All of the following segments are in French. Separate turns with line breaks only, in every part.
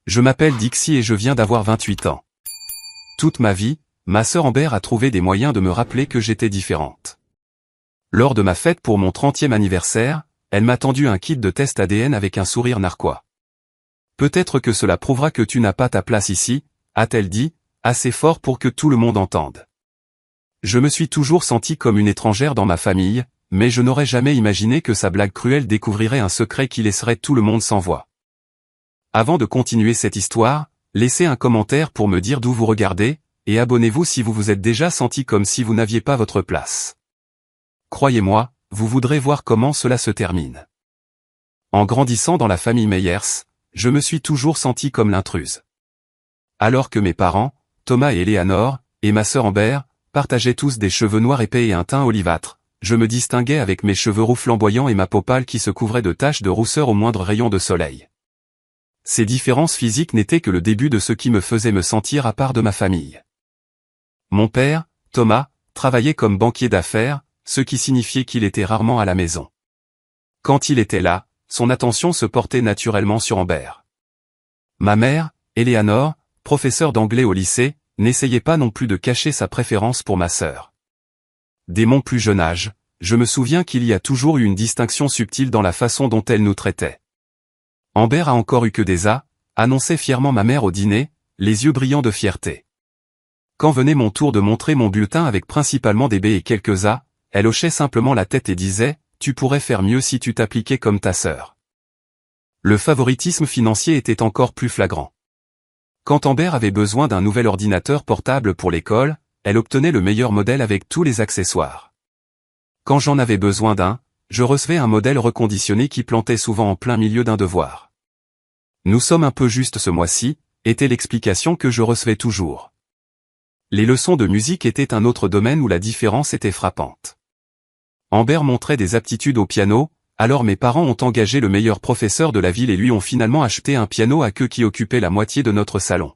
Je m'appelle Dixie et je viens d'avoir 28 ans. Toute ma vie, ma sœur Amber a trouvé des moyens de me rappeler que j'étais différente. Lors de ma fête pour mon 30e anniversaire, elle m'a tendu un kit de test ADN avec un sourire narquois. Peut-être que cela prouvera que tu n'as pas ta place ici, a-t-elle dit, assez fort pour que tout le monde entende. Je me suis toujours sentie comme une étrangère dans ma famille, mais je n'aurais jamais imaginé que sa blague cruelle découvrirait un secret qui laisserait tout le monde sans voix. Avant de continuer cette histoire, laissez un commentaire pour me dire d'où vous regardez, et abonnez-vous si vous vous êtes déjà senti comme si vous n'aviez pas votre place. Croyez-moi, vous voudrez voir comment cela se termine. En grandissant dans la famille Meyers, je me suis toujours senti comme l'intruse. Alors que mes parents, Thomas et Eleanor, et ma sœur Amber, partageaient tous des cheveux noirs épais et un teint olivâtre, je me distinguais avec mes cheveux roux flamboyants et ma peau pâle qui se couvrait de taches de rousseur au moindre rayon de soleil. Ces différences physiques n'étaient que le début de ce qui me faisait me sentir à part de ma famille. Mon père, Thomas, travaillait comme banquier d'affaires, ce qui signifiait qu'il était rarement à la maison. Quand il était là, son attention se portait naturellement sur Amber. Ma mère, Eleanor, professeure d'anglais au lycée, n'essayait pas non plus de cacher sa préférence pour ma sœur. Dès mon plus jeune âge, je me souviens qu'il y a toujours eu une distinction subtile dans la façon dont elle nous traitait. Amber a encore eu que des A, annonçait fièrement ma mère au dîner, les yeux brillants de fierté. Quand venait mon tour de montrer mon bulletin avec principalement des B et quelques A, elle hochait simplement la tête et disait « Tu pourrais faire mieux si tu t'appliquais comme ta sœur ». Le favoritisme financier était encore plus flagrant. Quand Amber avait besoin d'un nouvel ordinateur portable pour l'école, elle obtenait le meilleur modèle avec tous les accessoires. Quand j'en avais besoin d'un, je recevais un modèle reconditionné qui plantait souvent en plein milieu d'un devoir. Nous sommes un peu justes ce mois-ci, était l'explication que je recevais toujours. Les leçons de musique étaient un autre domaine où la différence était frappante. Amber montrait des aptitudes au piano, alors mes parents ont engagé le meilleur professeur de la ville et lui ont finalement acheté un piano à queue qui occupait la moitié de notre salon.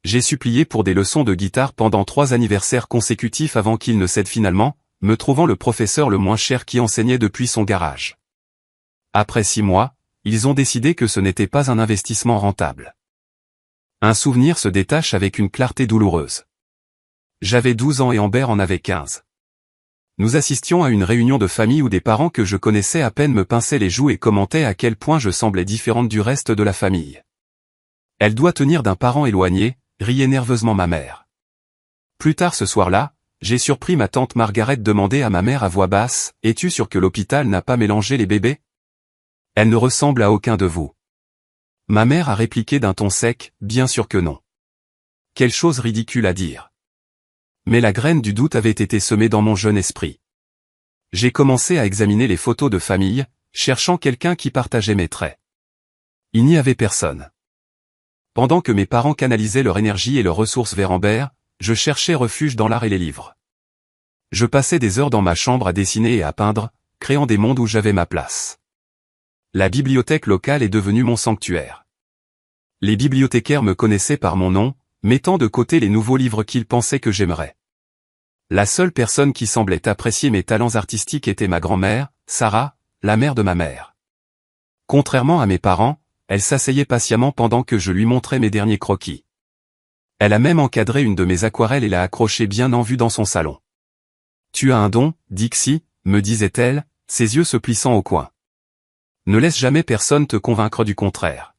J'ai supplié pour des leçons de guitare pendant 3 anniversaires consécutifs avant qu'il ne cède finalement, me trouvant le professeur le moins cher qui enseignait depuis son garage. Après 6 mois, ils ont décidé que ce n'était pas un investissement rentable. Un souvenir se détache avec une clarté douloureuse. J'avais 12 ans et Amber en avait 15. Nous assistions à une réunion de famille où des parents que je connaissais à peine me pinçaient les joues et commentaient à quel point je semblais différente du reste de la famille. Elle doit tenir d'un parent éloigné, riait nerveusement ma mère. Plus tard ce soir-là, j'ai surpris ma tante Margaret demander à ma mère à voix basse « Es-tu sûre que l'hôpital n'a pas mélangé les bébés ? Elle ne ressemble à aucun de vous. » Ma mère a répliqué d'un ton sec « Bien sûr que non. » Quelle chose ridicule à dire. Mais la graine du doute avait été semée dans mon jeune esprit. J'ai commencé à examiner les photos de famille, cherchant quelqu'un qui partageait mes traits. Il n'y avait personne. Pendant que mes parents canalisaient leur énergie et leurs ressources vers Amber, je cherchais refuge dans l'art et les livres. Je passais des heures dans ma chambre à dessiner et à peindre, créant des mondes où j'avais ma place. La bibliothèque locale est devenue mon sanctuaire. Les bibliothécaires me connaissaient par mon nom, mettant de côté les nouveaux livres qu'ils pensaient que j'aimerais. La seule personne qui semblait apprécier mes talents artistiques était ma grand-mère, Sarah, la mère de ma mère. Contrairement à mes parents, elle s'asseyait patiemment pendant que je lui montrais mes derniers croquis. Elle a même encadré une de mes aquarelles et l'a accrochée bien en vue dans son salon. « Tu as un don, Dixie », me disait-elle, ses yeux se plissant au coin. « Ne laisse jamais personne te convaincre du contraire. »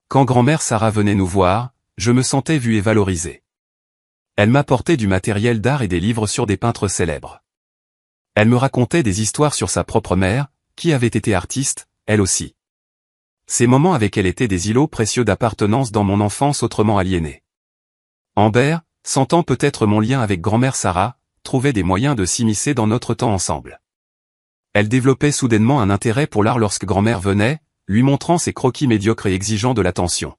Quand grand-mère Sarah venait nous voir, je me sentais vu et valorisé. Elle m'apportait du matériel d'art et des livres sur des peintres célèbres. Elle me racontait des histoires sur sa propre mère, qui avait été artiste, elle aussi. Ces moments avec elle étaient des îlots précieux d'appartenance dans mon enfance autrement aliénée. Amber, sentant peut-être mon lien avec grand-mère Sarah, trouvait des moyens de s'immiscer dans notre temps ensemble. Elle développait soudainement un intérêt pour l'art lorsque grand-mère venait, lui montrant ses croquis médiocres et exigeants de l'attention.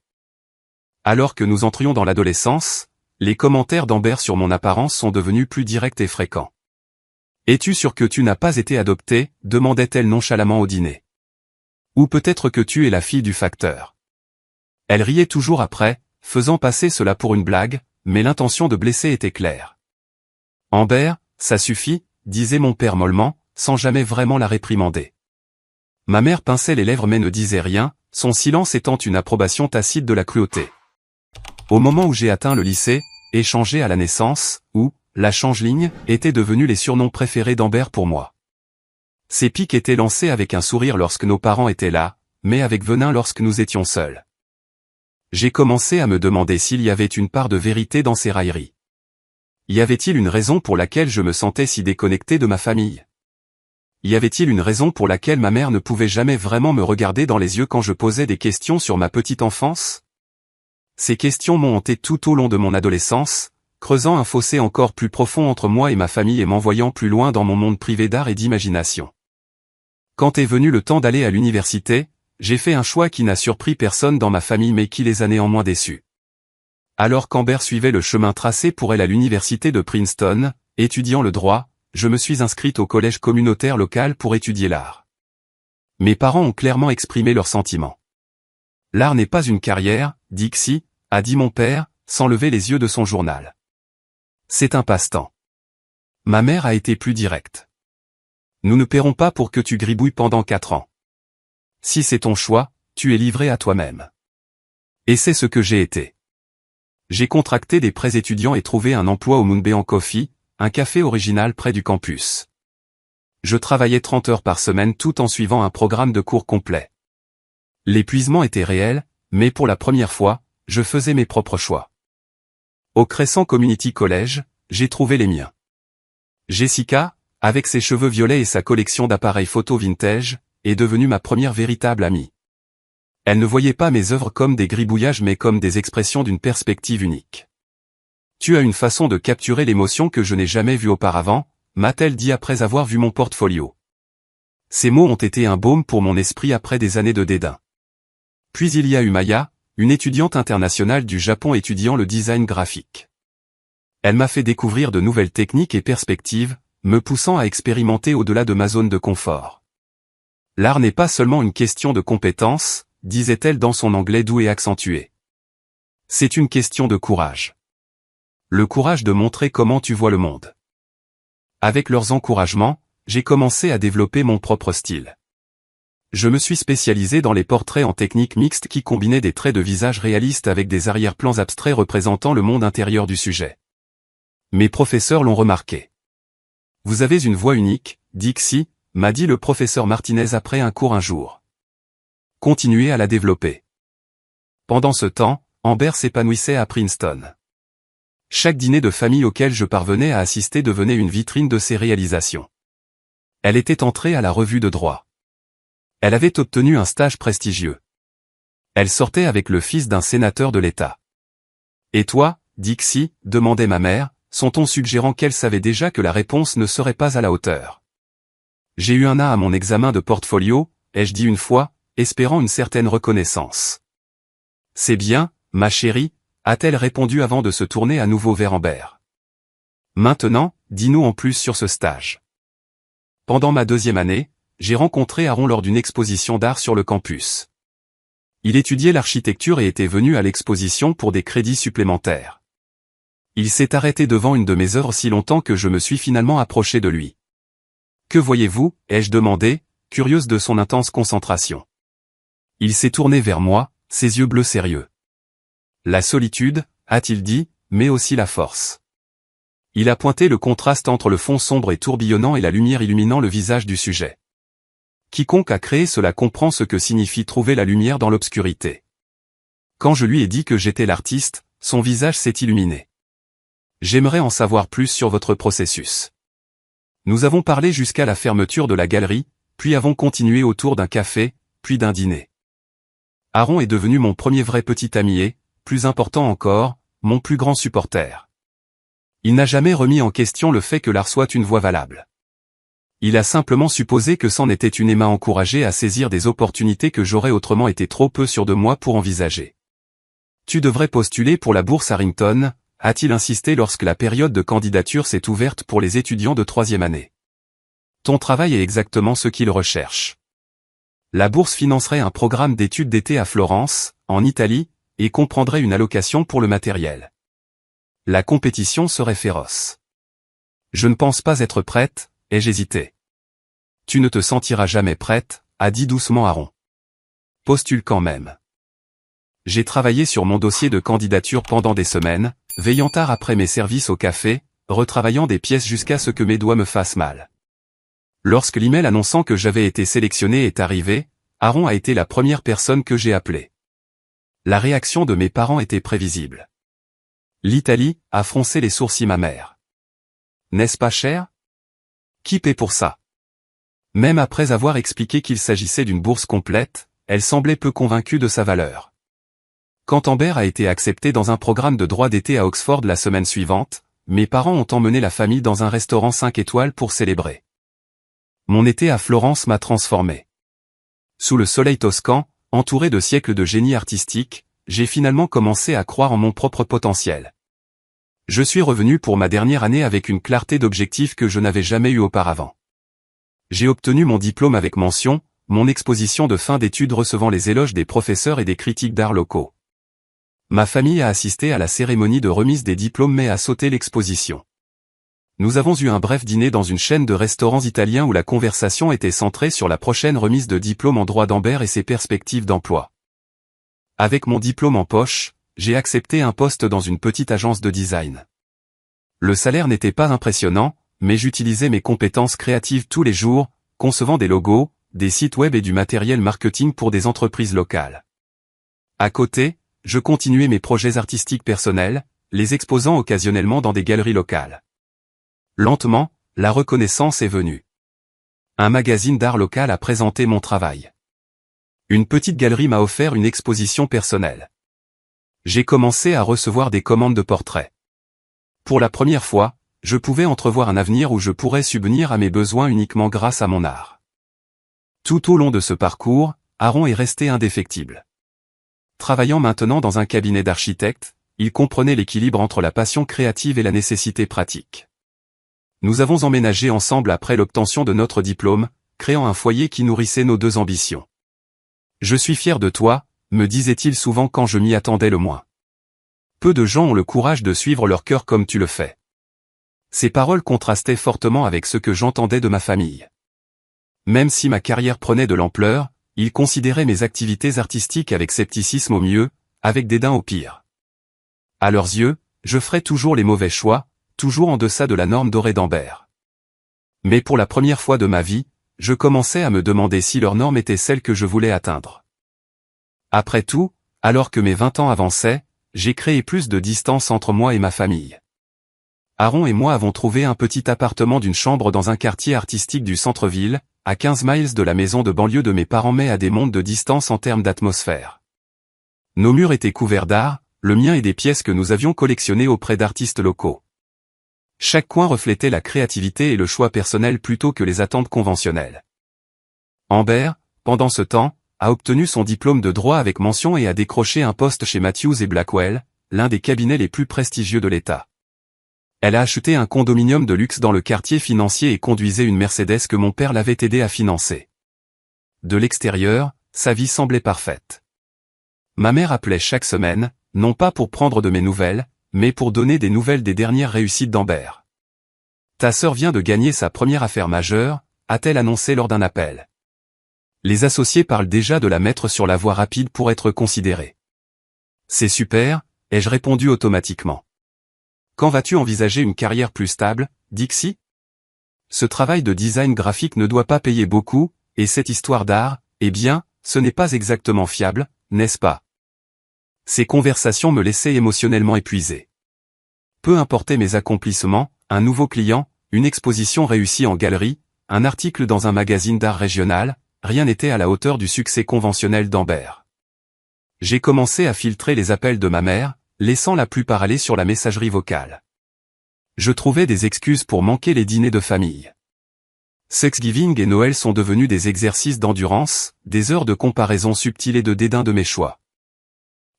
Alors que nous entrions dans l'adolescence, les commentaires d'Amber sur mon apparence sont devenus plus directs et fréquents. « Es-tu sûr que tu n'as pas été adoptée ?» demandait-elle nonchalamment au dîner. « Ou peut-être que tu es la fille du facteur. » Elle riait toujours après, faisant passer cela pour une blague, mais l'intention de blesser était claire. « Amber, ça suffit » disait mon père mollement, sans jamais vraiment la réprimander. Ma mère pinçait les lèvres mais ne disait rien, son silence étant une approbation tacite de la cruauté. Au moment où j'ai atteint le lycée, échangé à la naissance, ou la change-ligne, étaient devenus les surnoms préférés d'Amber pour moi. Ces pics étaient lancés avec un sourire lorsque nos parents étaient là, mais avec venin lorsque nous étions seuls. J'ai commencé à me demander s'il y avait une part de vérité dans ces railleries. Y avait-il une raison pour laquelle je me sentais si déconnecté de ma famille? Y avait-il une raison pour laquelle ma mère ne pouvait jamais vraiment me regarder dans les yeux quand je posais des questions sur ma petite enfance? Ces questions m'ont hanté tout au long de mon adolescence, creusant un fossé encore plus profond entre moi et ma famille et m'envoyant plus loin dans mon monde privé d'art et d'imagination. Quand est venu le temps d'aller à l'université, j'ai fait un choix qui n'a surpris personne dans ma famille mais qui les a néanmoins déçus. Alors qu'Amber suivait le chemin tracé pour elle à l'université de Princeton, étudiant le droit, je me suis inscrite au collège communautaire local pour étudier l'art. Mes parents ont clairement exprimé leurs sentiments. L'art n'est pas une carrière, Dixie, a dit mon père, sans lever les yeux de son journal. C'est un passe-temps. Ma mère a été plus directe. Nous ne paierons pas pour que tu gribouilles pendant 4 ans. Si c'est ton choix, tu es livré à toi-même. Et c'est ce que j'ai été. J'ai contracté des prêts étudiants et trouvé un emploi au Moonbeam Coffee, un café original près du campus. Je travaillais 30 heures par semaine tout en suivant un programme de cours complet. L'épuisement était réel, mais pour la première fois, je faisais mes propres choix. Au Crescent Community College, j'ai trouvé les miens. Jessica, avec ses cheveux violets et sa collection d'appareils photo vintage, est devenue ma première véritable amie. Elle ne voyait pas mes œuvres comme des gribouillages mais comme des expressions d'une perspective unique. Tu as une façon de capturer l'émotion que je n'ai jamais vue auparavant, m'a-t-elle dit après avoir vu mon portfolio. Ces mots ont été un baume pour mon esprit après des années de dédain. Puis il y a eu Maya, une étudiante internationale du Japon étudiant le design graphique. Elle m'a fait découvrir de nouvelles techniques et perspectives, me poussant à expérimenter au-delà de ma zone de confort. L'art n'est pas seulement une question de compétence, disait-elle dans son anglais doux et accentué. C'est une question de courage. Le courage de montrer comment tu vois le monde. Avec leurs encouragements, j'ai commencé à développer mon propre style. Je me suis spécialisé dans les portraits en technique mixte qui combinaient des traits de visage réalistes avec des arrière-plans abstraits représentant le monde intérieur du sujet. Mes professeurs l'ont remarqué. Vous avez une voix unique, Dixie, m'a dit le professeur Martinez après un cours un jour. Continuez à la développer. Pendant ce temps, Amber s'épanouissait à Princeton. Chaque dîner de famille auquel je parvenais à assister devenait une vitrine de ses réalisations. Elle était entrée à la revue de droit. Elle avait obtenu un stage prestigieux. Elle sortait avec le fils d'un sénateur de l'État. Et toi, Dixie, demandait ma mère, son ton suggérant qu'elle savait déjà que la réponse ne serait pas à la hauteur. J'ai eu un A à mon examen de portfolio, ai-je dit une fois, espérant une certaine reconnaissance. C'est bien, ma chérie, a-t-elle répondu avant de se tourner à nouveau vers Amber. Maintenant, dis-nous en plus sur ce stage. Pendant ma 2e année, j'ai rencontré Aaron lors d'une exposition d'art sur le campus. Il étudiait l'architecture et était venu à l'exposition pour des crédits supplémentaires. Il s'est arrêté devant une de mes œuvres si longtemps que je me suis finalement approché de lui. Que voyez-vous, ai-je demandé, curieuse de son intense concentration. Il s'est tourné vers moi, ses yeux bleus sérieux. La solitude, a-t-il dit, mais aussi la force. Il a pointé le contraste entre le fond sombre et tourbillonnant et la lumière illuminant le visage du sujet. Quiconque a créé cela comprend ce que signifie trouver la lumière dans l'obscurité. Quand je lui ai dit que j'étais l'artiste, son visage s'est illuminé. J'aimerais en savoir plus sur votre processus. Nous avons parlé jusqu'à la fermeture de la galerie, puis avons continué autour d'un café, puis d'un dîner. Aaron est devenu mon premier vrai petit ami et, plus important encore, mon plus grand supporter. Il n'a jamais remis en question le fait que l'art soit une voie valable. Il a simplement supposé que c'en était une et m'a encouragé à saisir des opportunités que j'aurais autrement été trop peu sûr de moi pour envisager. Tu devrais postuler pour la bourse Harrington, a-t-il insisté lorsque la période de candidature s'est ouverte pour les étudiants de 3e année. Ton travail est exactement ce qu'ils recherchent. La bourse financerait un programme d'études d'été à Florence, en Italie, et comprendrait une allocation pour le matériel. La compétition serait féroce. Je ne pense pas être prête, ai-je hésité. Tu ne te sentiras jamais prête, a dit doucement Aaron. postule quand même. J'ai travaillé sur mon dossier de candidature pendant des semaines, veillant tard après mes services au café, retravaillant des pièces jusqu'à ce que mes doigts me fassent mal. Lorsque l'email annonçant que j'avais été sélectionné est arrivé, Aaron a été la première personne que j'ai appelée. La réaction de mes parents était prévisible. L'Italie, a froncé les sourcils ma mère. N'est-ce pas cher? Qui paie pour ça? Même après avoir expliqué qu'il s'agissait d'une bourse complète, elle semblait peu convaincue de sa valeur. Quand Amber a été accepté dans un programme de droit d'été à Oxford la semaine suivante, mes parents ont emmené la famille dans un restaurant 5 étoiles pour célébrer. Mon été à Florence m'a transformé. Sous le soleil toscan, entouré de siècles de génie artistique, j'ai finalement commencé à croire en mon propre potentiel. Je suis revenu pour ma dernière année avec une clarté d'objectif que je n'avais jamais eue auparavant. J'ai obtenu mon diplôme avec mention, mon exposition de fin d'études recevant les éloges des professeurs et des critiques d'art locaux. Ma famille a assisté à la cérémonie de remise des diplômes mais a sauté l'exposition. Nous avons eu un bref dîner dans une chaîne de restaurants italiens où la conversation était centrée sur la prochaine remise de diplôme en droit d'Amber et ses perspectives d'emploi. Avec mon diplôme en poche, j'ai accepté un poste dans une petite agence de design. Le salaire n'était pas impressionnant, mais j'utilisais mes compétences créatives tous les jours, concevant des logos, des sites web et du matériel marketing pour des entreprises locales. À côté, je continuais mes projets artistiques personnels, les exposant occasionnellement dans des galeries locales. Lentement, la reconnaissance est venue. Un magazine d'art local a présenté mon travail. Une petite galerie m'a offert une exposition personnelle. J'ai commencé à recevoir des commandes de portraits. Pour la première fois, je pouvais entrevoir un avenir où je pourrais subvenir à mes besoins uniquement grâce à mon art. Tout au long de ce parcours, Aaron est resté indéfectible. Travaillant maintenant dans un cabinet d'architecte, il comprenait l'équilibre entre la passion créative et la nécessité pratique. Nous avons emménagé ensemble après l'obtention de notre diplôme, créant un foyer qui nourrissait nos deux ambitions. Je suis fier de toi, me disait-il souvent quand je m'y attendais le moins. Peu de gens ont le courage de suivre leur cœur comme tu le fais. Ces paroles contrastaient fortement avec ce que j'entendais de ma famille. Même si ma carrière prenait de l'ampleur, ils considéraient mes activités artistiques avec scepticisme au mieux, avec dédain au pire. À leurs yeux, je ferais toujours les mauvais choix, toujours en deçà de la norme dorée d'Amber. Mais pour la première fois de ma vie, je commençais à me demander si leur norme était celle que je voulais atteindre. Après tout, alors que mes 20 ans avançaient, j'ai créé plus de distance entre moi et ma famille. Aaron et moi avons trouvé un petit appartement d'une chambre dans un quartier artistique du centre-ville, à 15 miles de la maison de banlieue de mes parents mais à des mondes de distance en termes d'atmosphère. Nos murs étaient couverts d'art, le mien et des pièces que nous avions collectionnées auprès d'artistes locaux. Chaque coin reflétait la créativité et le choix personnel plutôt que les attentes conventionnelles. Amber, pendant ce temps, a obtenu son diplôme de droit avec mention et a décroché un poste chez Matthews et Blackwell, l'un des cabinets les plus prestigieux de l'État. Elle a acheté un condominium de luxe dans le quartier financier et conduisait une Mercedes que mon père l'avait aidé à financer. De l'extérieur, sa vie semblait parfaite. Ma mère appelait chaque semaine, non pas pour prendre de mes nouvelles, mais pour donner des nouvelles des dernières réussites d'Amber. Ta sœur vient de gagner sa première affaire majeure, a-t-elle annoncé lors d'un appel. Les associés parlent déjà de la mettre sur la voie rapide pour être considérée. C'est super, ai-je répondu automatiquement. Quand vas-tu envisager une carrière plus stable, Dixie? Ce travail de design graphique ne doit pas payer beaucoup, et cette histoire d'art, eh bien, ce n'est pas exactement fiable, n'est-ce pas? Ces conversations me laissaient émotionnellement épuisé. Peu importaient mes accomplissements, un nouveau client, une exposition réussie en galerie, un article dans un magazine d'art régional, rien n'était à la hauteur du succès conventionnel d'Amber. J'ai commencé à filtrer les appels de ma mère, laissant la plupart aller sur la messagerie vocale. Je trouvais des excuses pour manquer les dîners de famille. Thanksgiving et Noël sont devenus des exercices d'endurance, des heures de comparaison subtile et de dédain de mes choix.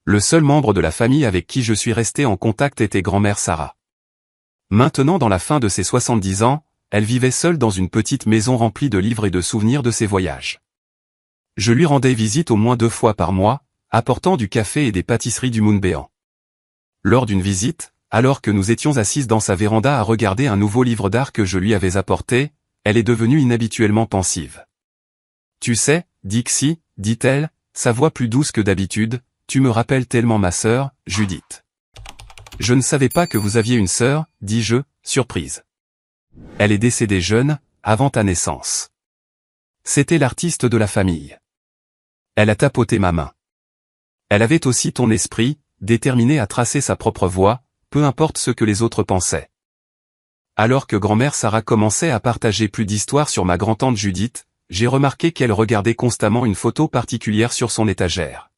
Le seul membre de la famille avec qui je suis resté en contact était grand-mère Sarah. Maintenant dans la fin de ses 70 ans, elle vivait seule dans une petite maison remplie de livres et de souvenirs de ses voyages. Je lui rendais visite au moins 2 fois par mois, apportant du café et des pâtisseries du Moonbean. Lors d'une visite, alors que nous étions assises dans sa véranda à regarder un nouveau livre d'art que je lui avais apporté, elle est devenue inhabituellement pensive. Tu sais, Dixie, dit-elle, sa voix plus douce que d'habitude, tu me rappelles tellement ma sœur, Judith. Je ne savais pas que vous aviez une sœur, dis-je, surprise. Elle est décédée jeune, avant ta naissance. C'était l'artiste de la famille. Elle a tapoté ma main. Elle avait aussi ton esprit, déterminé à tracer sa propre voie, peu importe ce que les autres pensaient. Alors que grand-mère Sarah commençait à partager plus d'histoires sur ma grand-tante Judith, j'ai remarqué qu'elle regardait constamment une photo particulière sur son étagère.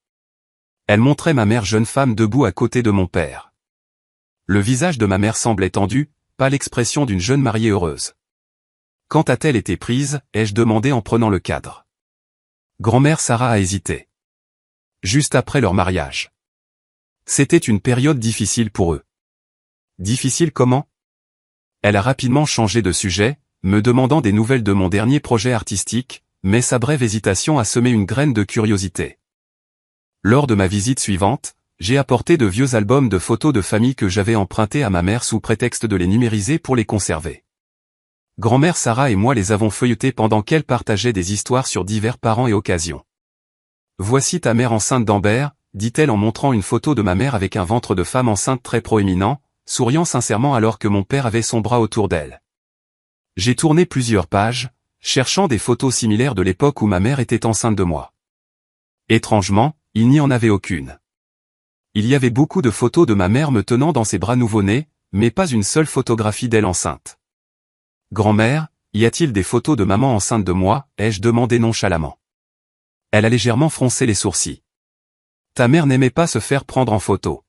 Elle montrait ma mère jeune femme debout à côté de mon père. Le visage de ma mère semblait tendu, pas l'expression d'une jeune mariée heureuse. Quand a-t-elle été prise, ai-je demandé en prenant le cadre. Grand-mère Sarah a hésité. Juste après leur mariage. C'était une période difficile pour eux. Difficile comment? Elle a rapidement changé de sujet, me demandant des nouvelles de mon dernier projet artistique, mais sa brève hésitation a semé une graine de curiosité. Lors de ma visite suivante, j'ai apporté de vieux albums de photos de famille que j'avais empruntés à ma mère sous prétexte de les numériser pour les conserver. Grand-mère Sarah et moi les avons feuilletés pendant qu'elle partageait des histoires sur divers parents et occasions. Voici ta mère enceinte d'Amber, dit-elle en montrant une photo de ma mère avec un ventre de femme enceinte très proéminent, souriant sincèrement alors que mon père avait son bras autour d'elle. J'ai tourné plusieurs pages, cherchant des photos similaires de l'époque où ma mère était enceinte de moi. Étrangement, il n'y en avait aucune. Il y avait beaucoup de photos de ma mère me tenant dans ses bras nouveau-nés, mais pas une seule photographie d'elle enceinte. Grand-mère, y a-t-il des photos de maman enceinte de moi, ai-je demandé nonchalamment. Elle a légèrement froncé les sourcils. Ta mère n'aimait pas se faire prendre en photo.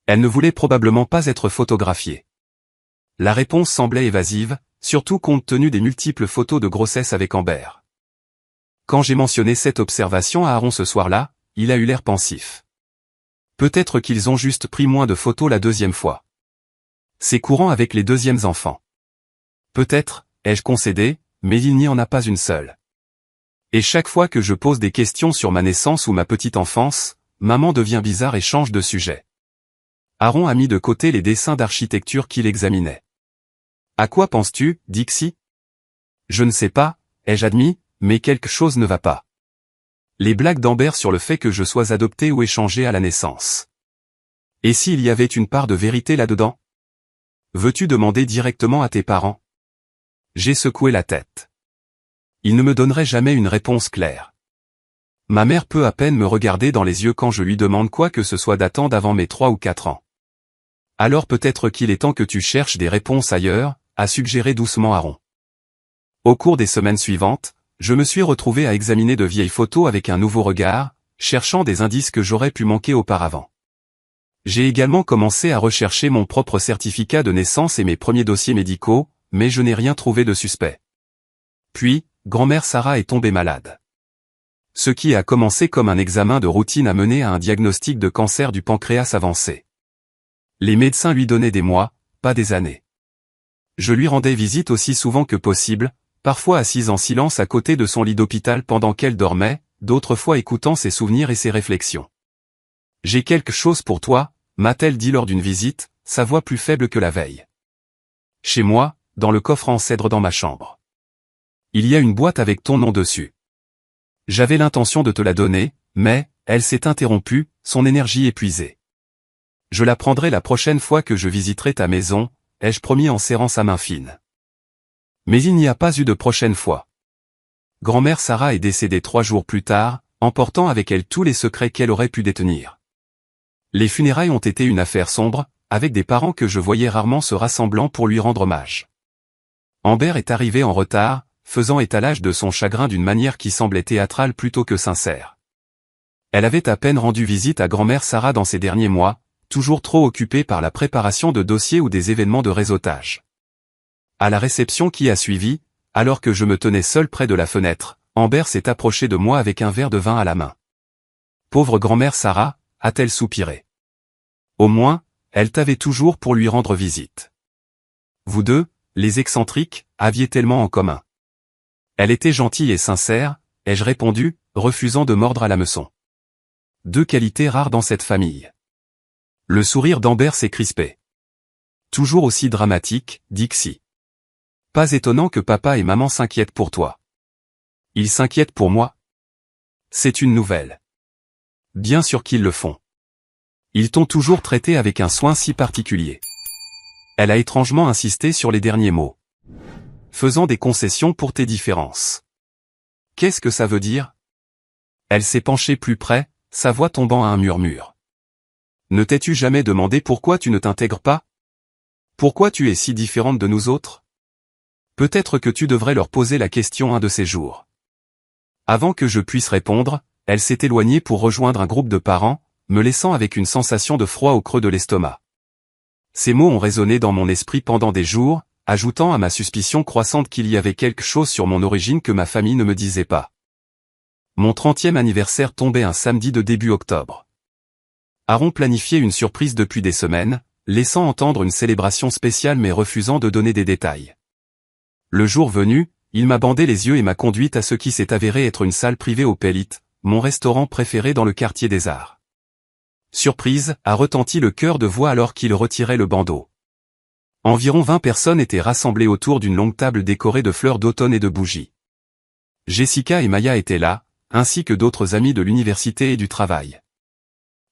Elle ne voulait probablement pas être photographiée. La réponse semblait évasive, surtout compte tenu des multiples photos de grossesse avec Amber. Quand j'ai mentionné cette observation à Aaron ce soir-là, il a eu l'air pensif. Peut-être qu'ils ont juste pris moins de photos la deuxième fois. C'est courant avec les deuxièmes enfants. Peut-être, ai-je concédé, mais il n'y en a pas une seule. Et chaque fois que je pose des questions sur ma naissance ou ma petite enfance, maman devient bizarre et change de sujet. Aaron a mis de côté les dessins d'architecture qu'il examinait. À quoi penses-tu, Dixie? Je ne sais pas, ai-je admis, mais quelque chose ne va pas. Les blagues d'Amber sur le fait que je sois adopté ou échangé à la naissance. Et s'il y avait une part de vérité là-dedans? Veux-tu demander directement à tes parents? J'ai secoué la tête. Ils ne me donneraient jamais une réponse claire. Ma mère peut à peine me regarder dans les yeux quand je lui demande quoi que ce soit datant d'avant mes 3 ou 4 ans. Alors peut-être qu'il est temps que tu cherches des réponses ailleurs, a suggéré doucement Aaron. Au cours des semaines suivantes, je me suis retrouvé à examiner de vieilles photos avec un nouveau regard, cherchant des indices que j'aurais pu manquer auparavant. J'ai également commencé à rechercher mon propre certificat de naissance et mes premiers dossiers médicaux, mais je n'ai rien trouvé de suspect. Puis, grand-mère Sarah est tombée malade. Ce qui a commencé comme un examen de routine a mené à un diagnostic de cancer du pancréas avancé. Les médecins lui donnaient des mois, pas des années. Je lui rendais visite aussi souvent que possible, parfois assise en silence à côté de son lit d'hôpital pendant qu'elle dormait, d'autres fois écoutant ses souvenirs et ses réflexions. « J'ai quelque chose pour toi », m'a-t-elle dit lors d'une visite, sa voix plus faible que la veille. Chez moi, dans le coffre en cèdre dans ma chambre. Il y a une boîte avec ton nom dessus. J'avais l'intention de te la donner, mais, elle s'est interrompue, son énergie épuisée. Je la prendrai la prochaine fois que je visiterai ta maison, ai-je promis en serrant sa main fine. Mais il n'y a pas eu de prochaine fois. Grand-mère Sarah est décédée 3 jours plus tard, emportant avec elle tous les secrets qu'elle aurait pu détenir. Les funérailles ont été une affaire sombre, avec des parents que je voyais rarement se rassemblant pour lui rendre hommage. Amber est arrivée en retard, faisant étalage de son chagrin d'une manière qui semblait théâtrale plutôt que sincère. Elle avait à peine rendu visite à grand-mère Sarah dans ces derniers mois, toujours trop occupée par la préparation de dossiers ou des événements de réseautage. À la réception qui a suivi, alors que je me tenais seul près de la fenêtre, Amber s'est approchée de moi avec un verre de vin à la main. Pauvre grand-mère Sarah, a-t-elle soupiré. Au moins, elle t'avait toujours pour lui rendre visite. Vous deux, les excentriques, aviez tellement en commun. Elle était gentille et sincère, ai-je répondu, refusant de mordre à l'hameçon. 2 qualités rares dans cette famille. Le sourire d'Amber s'est crispé. Toujours aussi dramatique, Dixie. Pas étonnant que papa et maman s'inquiètent pour toi. Ils s'inquiètent pour moi. C'est une nouvelle. Bien sûr qu'ils le font. Ils t'ont toujours traité avec un soin si particulier. Elle a étrangement insisté sur les derniers mots. Faisant des concessions pour tes différences. Qu'est-ce que ça veut dire? Elle s'est penchée plus près, sa voix tombant à un murmure. Ne t'es-tu jamais demandé pourquoi tu ne t'intègres pas? Pourquoi tu es si différente de nous autres? Peut-être que tu devrais leur poser la question un de ces jours. Avant que je puisse répondre, elle s'est éloignée pour rejoindre un groupe de parents, me laissant avec une sensation de froid au creux de l'estomac. Ces mots ont résonné dans mon esprit pendant des jours, ajoutant à ma suspicion croissante qu'il y avait quelque chose sur mon origine que ma famille ne me disait pas. Mon 30e anniversaire tombait un samedi de début octobre. Aaron planifiait une surprise depuis des semaines, laissant entendre une célébration spéciale mais refusant de donner des détails. Le jour venu, il m'a bandé les yeux et m'a conduite à ce qui s'est avéré être une salle privée au Pellit, mon restaurant préféré dans le quartier des Arts. Surprise, a retenti le chœur de voix alors qu'il retirait le bandeau. Environ 20 personnes étaient rassemblées autour d'une longue table décorée de fleurs d'automne et de bougies. Jessica et Maya étaient là, ainsi que d'autres amis de l'université et du travail.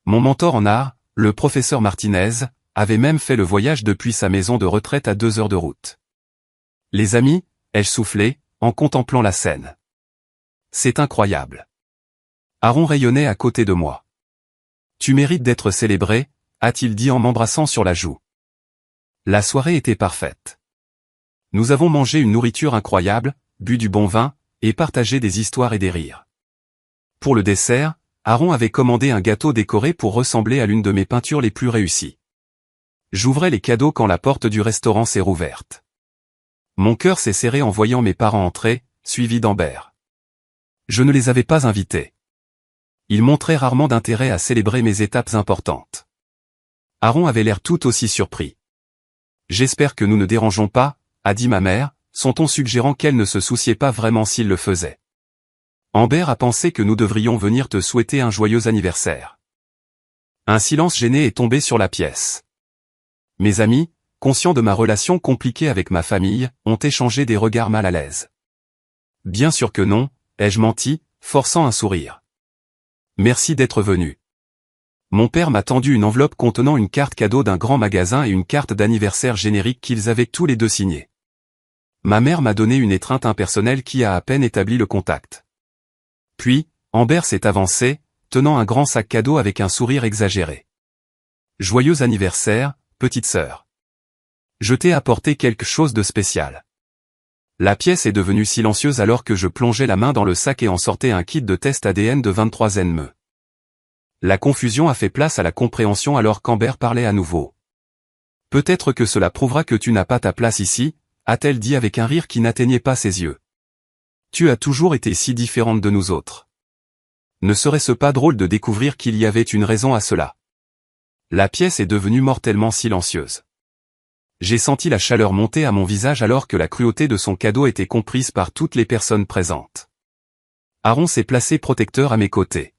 Mon mentor en art, le professeur Martinez, avait même fait le voyage depuis sa maison de retraite à 2 heures de route. Les amis, ai-je soufflé, en contemplant la scène. C'est incroyable. Aaron rayonnait à côté de moi. Tu mérites d'être célébré, a-t-il dit en m'embrassant sur la joue. La soirée était parfaite. Nous avons mangé une nourriture incroyable, bu du bon vin, et partagé des histoires et des rires. Pour le dessert, Aaron avait commandé un gâteau décoré pour ressembler à l'une de mes peintures les plus réussies. J'ouvrais les cadeaux quand la porte du restaurant s'est rouverte. Mon cœur s'est serré en voyant mes parents entrer, suivis d'Amber. Je ne les avais pas invités. Ils montraient rarement d'intérêt à célébrer mes étapes importantes. Aaron avait l'air tout aussi surpris. J'espère que nous ne dérangeons pas, a dit ma mère, son ton suggérant qu'elle ne se souciait pas vraiment s'il le faisait. Amber a pensé que nous devrions venir te souhaiter un joyeux anniversaire. Un silence gêné est tombé sur la pièce. Mes amis, conscients de ma relation compliquée avec ma famille, ont échangé des regards mal à l'aise. Bien sûr que non, ai-je menti, forçant un sourire. Merci d'être venu. Mon père m'a tendu une enveloppe contenant une carte cadeau d'un grand magasin et une carte d'anniversaire générique qu'ils avaient tous les deux signée. Ma mère m'a donné une étreinte impersonnelle qui a à peine établi le contact. Puis, Amber s'est avancée, tenant un grand sac cadeau avec un sourire exagéré. Joyeux anniversaire, petite sœur. Je t'ai apporté quelque chose de spécial. La pièce est devenue silencieuse alors que je plongeais la main dans le sac et en sortais un kit de test ADN de 23 NME. La confusion a fait place à la compréhension alors qu'Amber parlait à nouveau. Peut-être que cela prouvera que tu n'as pas ta place ici, a-t-elle dit avec un rire qui n'atteignait pas ses yeux. Tu as toujours été si différente de nous autres. Ne serait-ce pas drôle de découvrir qu'il y avait une raison à cela? La pièce est devenue mortellement silencieuse. J'ai senti la chaleur monter à mon visage alors que la cruauté de son cadeau était comprise par toutes les personnes présentes. Aaron s'est placé protecteur à mes côtés.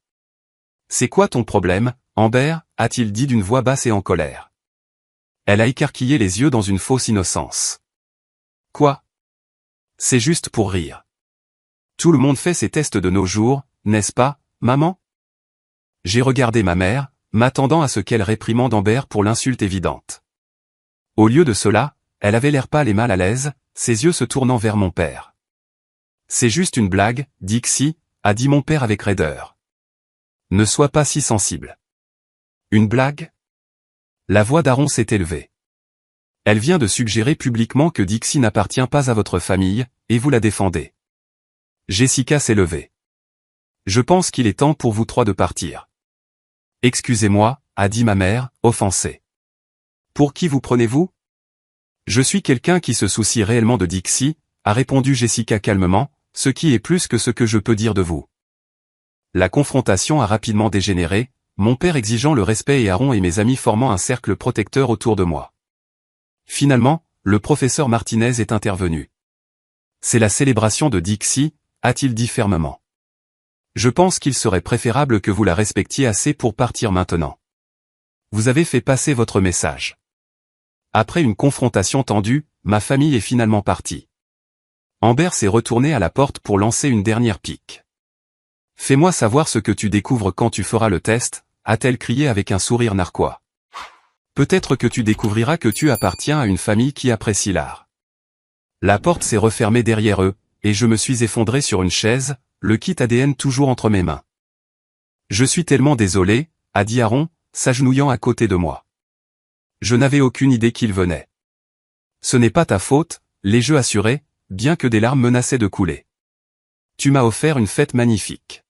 C'est quoi ton problème, Amber, a-t-il dit d'une voix basse et en colère. Elle a écarquillé les yeux dans une fausse innocence. Quoi? C'est juste pour rire. Tout le monde fait ces tests de nos jours, n'est-ce pas, maman? J'ai regardé ma mère, m'attendant à ce qu'elle réprimande Amber pour l'insulte évidente. Au lieu de cela, elle avait l'air pâle et mal à l'aise, ses yeux se tournant vers mon père. C'est juste une blague, Dixie, a dit mon père avec raideur. Ne sois pas si sensible. Une blague? La voix d'Aaron s'est élevée. Elle vient de suggérer publiquement que Dixie n'appartient pas à votre famille, et vous la défendez. Jessica s'est levée. Je pense qu'il est temps pour vous trois de partir. Excusez-moi, a dit ma mère, offensée. Pour qui vous prenez-vous? Je suis quelqu'un qui se soucie réellement de Dixie, a répondu Jessica calmement, ce qui est plus que ce que je peux dire de vous. La confrontation a rapidement dégénéré, mon père exigeant le respect et Aaron et mes amis formant un cercle protecteur autour de moi. Finalement, le professeur Martinez est intervenu. C'est la célébration de Dixie, a-t-il dit fermement. Je pense qu'il serait préférable que vous la respectiez assez pour partir maintenant. Vous avez fait passer votre message. Après une confrontation tendue, ma famille est finalement partie. Amber s'est retournée à la porte pour lancer une dernière pique. Fais-moi savoir ce que tu découvres quand tu feras le test, a-t-elle crié avec un sourire narquois. Peut-être que tu découvriras que tu appartiens à une famille qui apprécie l'art. La porte s'est refermée derrière eux, et je me suis effondré sur une chaise, le kit ADN toujours entre mes mains. Je suis tellement désolé, a dit Aaron, s'agenouillant à côté de moi. Je n'avais aucune idée qu'il venait. Ce n'est pas ta faute, l'ai-je assuré, bien que des larmes menaçaient de couler. Tu m'as offert une fête magnifique.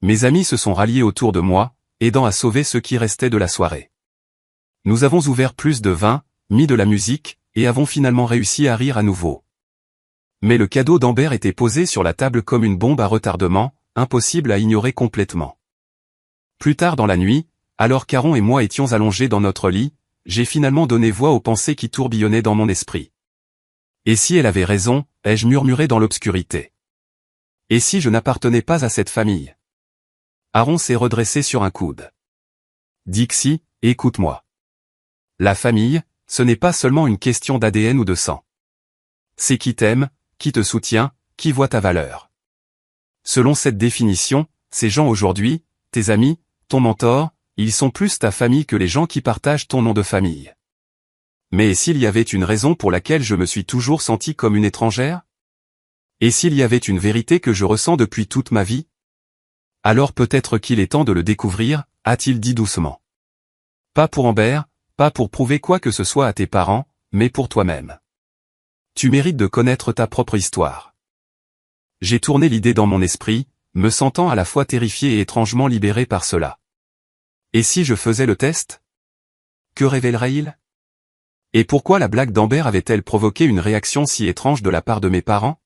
Mes amis se sont ralliés autour de moi, aidant à sauver ce qui restait de la soirée. Nous avons ouvert plus de vin, mis de la musique, et avons finalement réussi à rire à nouveau. Mais le cadeau d'Amber était posé sur la table comme une bombe à retardement, impossible à ignorer complètement. Plus tard dans la nuit, alors qu'Aaron et moi étions allongés dans notre lit, j'ai finalement donné voix aux pensées qui tourbillonnaient dans mon esprit. Et si elle avait raison, ai-je murmuré dans l'obscurité. Et si je n'appartenais pas à cette famille? Aaron s'est redressé sur un coude. Dixie, écoute-moi. La famille, ce n'est pas seulement une question d'ADN ou de sang. C'est qui t'aime, qui te soutient, qui voit ta valeur. Selon cette définition, ces gens aujourd'hui, tes amis, ton mentor, ils sont plus ta famille que les gens qui partagent ton nom de famille. Mais s'il y avait une raison pour laquelle je me suis toujours senti comme une étrangère? Et s'il y avait une vérité que je ressens depuis toute ma vie? Alors peut-être qu'il est temps de le découvrir, a-t-il dit doucement. Pas pour Amber, pas pour prouver quoi que ce soit à tes parents, mais pour toi-même. Tu mérites de connaître ta propre histoire. J'ai tourné l'idée dans mon esprit, me sentant à la fois terrifié et étrangement libéré par cela. Et si je faisais le test? Que révélerait-il? Et pourquoi la blague d'Amber avait-elle provoqué une réaction si étrange de la part de mes parents?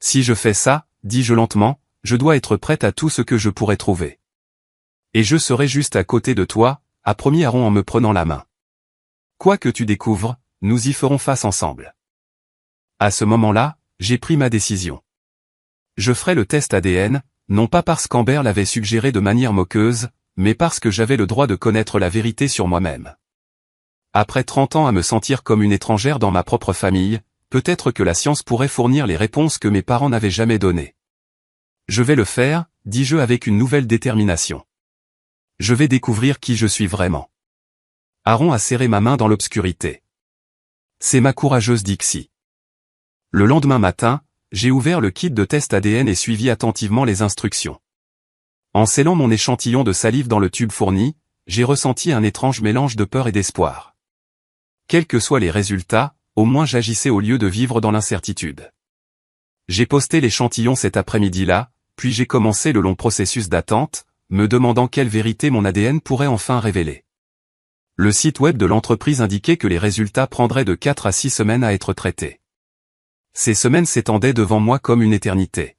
Si je fais ça, dis-je lentement, je dois être prête à tout ce que je pourrais trouver. Et je serai juste à côté de toi, a promis Aaron en me prenant la main. Quoi que tu découvres, nous y ferons face ensemble. À ce moment-là, j'ai pris ma décision. Je ferai le test ADN, non pas parce qu'Amber l'avait suggéré de manière moqueuse, mais parce que j'avais le droit de connaître la vérité sur moi-même. Après 30 ans à me sentir comme une étrangère dans ma propre famille, peut-être que la science pourrait fournir les réponses que mes parents n'avaient jamais données. Je vais le faire, dis-je avec une nouvelle détermination. Je vais découvrir qui je suis vraiment. Aaron a serré ma main dans l'obscurité. C'est ma courageuse Dixie. Le lendemain matin, j'ai ouvert le kit de test ADN et suivi attentivement les instructions. En scellant mon échantillon de salive dans le tube fourni, j'ai ressenti un étrange mélange de peur et d'espoir. Quels que soient les résultats, au moins j'agissais au lieu de vivre dans l'incertitude. J'ai posté l'échantillon cet après-midi-là, puis j'ai commencé le long processus d'attente, me demandant quelle vérité mon ADN pourrait enfin révéler. Le site web de l'entreprise indiquait que les résultats prendraient de 4 à 6 semaines à être traités. Ces semaines s'étendaient devant moi comme une éternité.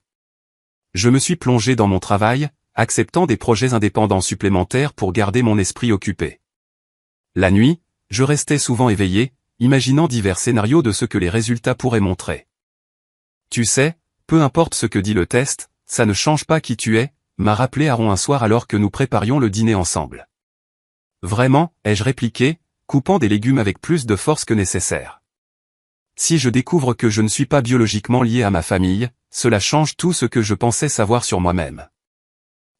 Je me suis plongé dans mon travail, acceptant des projets indépendants supplémentaires pour garder mon esprit occupé. La nuit, je restais souvent éveillé, imaginant divers scénarios de ce que les résultats pourraient montrer. Tu sais, peu importe ce que dit le test, ça ne change pas qui tu es, m'a rappelé Aaron un soir alors que nous préparions le dîner ensemble. Vraiment, ai-je répliqué, coupant des légumes avec plus de force que nécessaire. Si je découvre que je ne suis pas biologiquement lié à ma famille, cela change tout ce que je pensais savoir sur moi-même.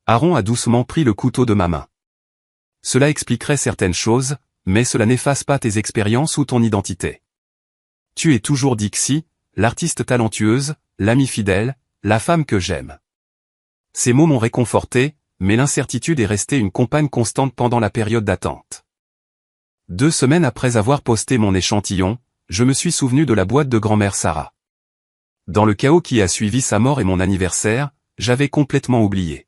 Aaron a doucement pris le couteau de ma main. Cela expliquerait certaines choses, mais cela n'efface pas tes expériences ou ton identité. Tu es toujours Dixie, l'artiste talentueuse, l'amie fidèle, la femme que j'aime. Ces mots m'ont réconforté, mais l'incertitude est restée une compagne constante pendant la période d'attente. 2 semaines après avoir posté mon échantillon, je me suis souvenu de la boîte de grand-mère Sarah. Dans le chaos qui a suivi sa mort et mon anniversaire, j'avais complètement oublié.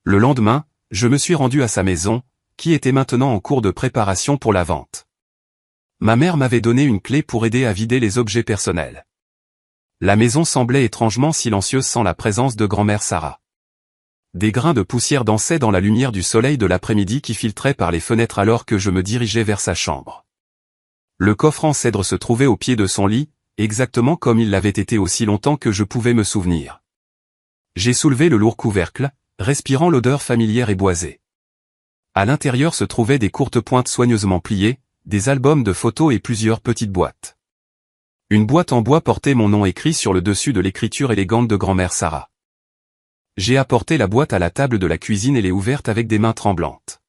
Le lendemain, je me suis rendu à sa maison, qui était maintenant en cours de préparation pour la vente. Ma mère m'avait donné une clé pour aider à vider les objets personnels. La maison semblait étrangement silencieuse sans la présence de grand-mère Sarah. Des grains de poussière dansaient dans la lumière du soleil de l'après-midi qui filtrait par les fenêtres alors que je me dirigeais vers sa chambre. Le coffre en cèdre se trouvait au pied de son lit, exactement comme il l'avait été aussi longtemps que je pouvais me souvenir. J'ai soulevé le lourd couvercle, respirant l'odeur familière et boisée. À l'intérieur se trouvaient des courtes pointes soigneusement pliées, des albums de photos et plusieurs petites boîtes. Une boîte en bois portait mon nom écrit sur le dessus de l'écriture élégante de grand-mère Sarah. J'ai apporté la boîte à la table de la cuisine et l'ai ouverte avec des mains tremblantes.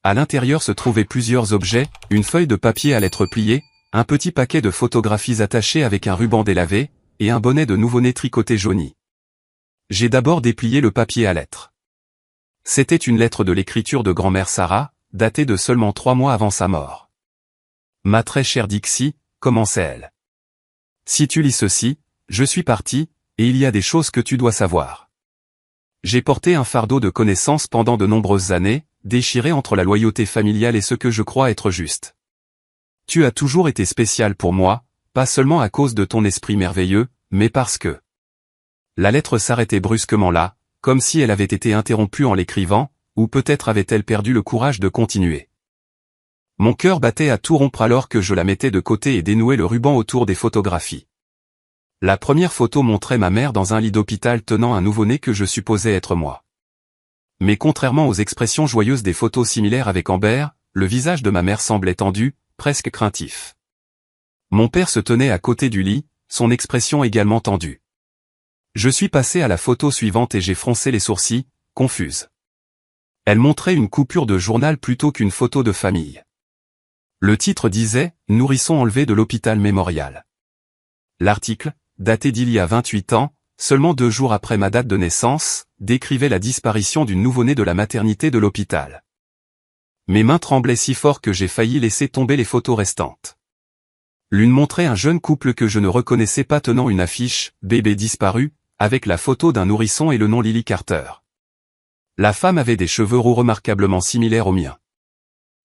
À l'intérieur se trouvaient plusieurs objets, une feuille de papier à lettres pliées, un petit paquet de photographies attachées avec un ruban délavé, et un bonnet de nouveau-né tricoté jauni. J'ai d'abord déplié le papier à lettres. C'était une lettre de l'écriture de grand-mère Sarah, datée de seulement 3 mois avant sa mort. « Ma très chère Dixie », commençait-elle. « Si tu lis ceci, je suis parti, et il y a des choses que tu dois savoir. J'ai porté un fardeau de connaissances pendant de nombreuses années, déchiré entre la loyauté familiale et ce que je crois être juste. Tu as toujours été spécial pour moi, pas seulement à cause de ton esprit merveilleux, mais parce que... » La lettre s'arrêtait brusquement là, comme si elle avait été interrompue en l'écrivant, ou peut-être avait-elle perdu le courage de continuer. Mon cœur battait à tout rompre alors que je la mettais de côté et dénouais le ruban autour des photographies. La première photo montrait ma mère dans un lit d'hôpital tenant un nouveau-né que je supposais être moi. Mais contrairement aux expressions joyeuses des photos similaires avec Amber, le visage de ma mère semblait tendu, presque craintif. Mon père se tenait à côté du lit, son expression également tendue. Je suis passé à la photo suivante et j'ai froncé les sourcils, confuse. Elle montrait une coupure de journal plutôt qu'une photo de famille. Le titre disait « Nourrisson enlevé de l'hôpital mémorial ». L'article, daté d'il y a 28 ans, seulement 2 jours après ma date de naissance, décrivait la disparition d'une nouveau-née de la maternité de l'hôpital. Mes mains tremblaient si fort que j'ai failli laisser tomber les photos restantes. L'une montrait un jeune couple que je ne reconnaissais pas tenant une affiche « Bébé disparu », avec la photo d'un nourrisson et le nom Lily Carter. La femme avait des cheveux roux remarquablement similaires aux miens.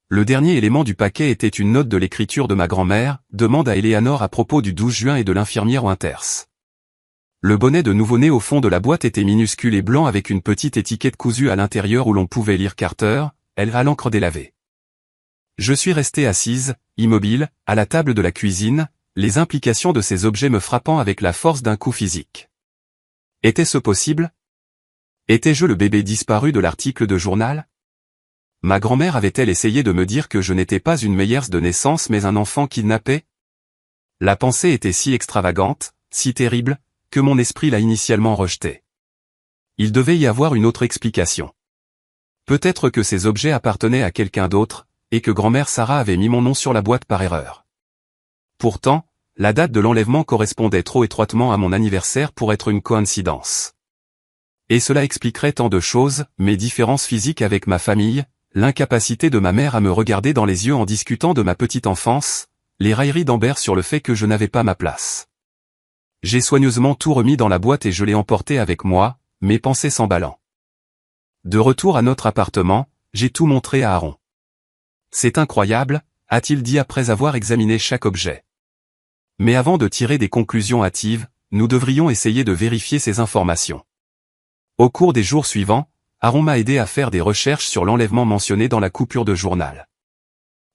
Le dernier élément du paquet était une note de l'écriture de ma grand-mère, demande à Eleanor à propos du 12 juin et de l'infirmière Winters. Le bonnet de nouveau-né au fond de la boîte était minuscule et blanc avec une petite étiquette cousue à l'intérieur où l'on pouvait lire Carter, elle à l'encre délavée. Je suis resté assise, immobile, à la table de la cuisine, les implications de ces objets me frappant avec la force d'un coup physique. Était-ce possible? Étais-je le bébé disparu de l'article de journal? Ma grand-mère avait-elle essayé de me dire que je n'étais pas une Meyers de naissance mais un enfant kidnappé? La pensée était si extravagante, si terrible, que mon esprit l'a initialement rejetée. Il devait y avoir une autre explication. Peut-être que ces objets appartenaient à quelqu'un d'autre, et que grand-mère Sarah avait mis mon nom sur la boîte par erreur. Pourtant, la date de l'enlèvement correspondait trop étroitement à mon anniversaire pour être une coïncidence. Et cela expliquerait tant de choses, mes différences physiques avec ma famille, l'incapacité de ma mère à me regarder dans les yeux en discutant de ma petite enfance, les railleries d'Amber sur le fait que je n'avais pas ma place. J'ai soigneusement tout remis dans la boîte et je l'ai emporté avec moi, mes pensées s'emballant. De retour à notre appartement, j'ai tout montré à Aaron. « C'est incroyable », a-t-il dit après avoir examiné chaque objet. Mais avant de tirer des conclusions hâtives, nous devrions essayer de vérifier ces informations. Au cours des jours suivants, Aaron m'a aidé à faire des recherches sur l'enlèvement mentionné dans la coupure de journal.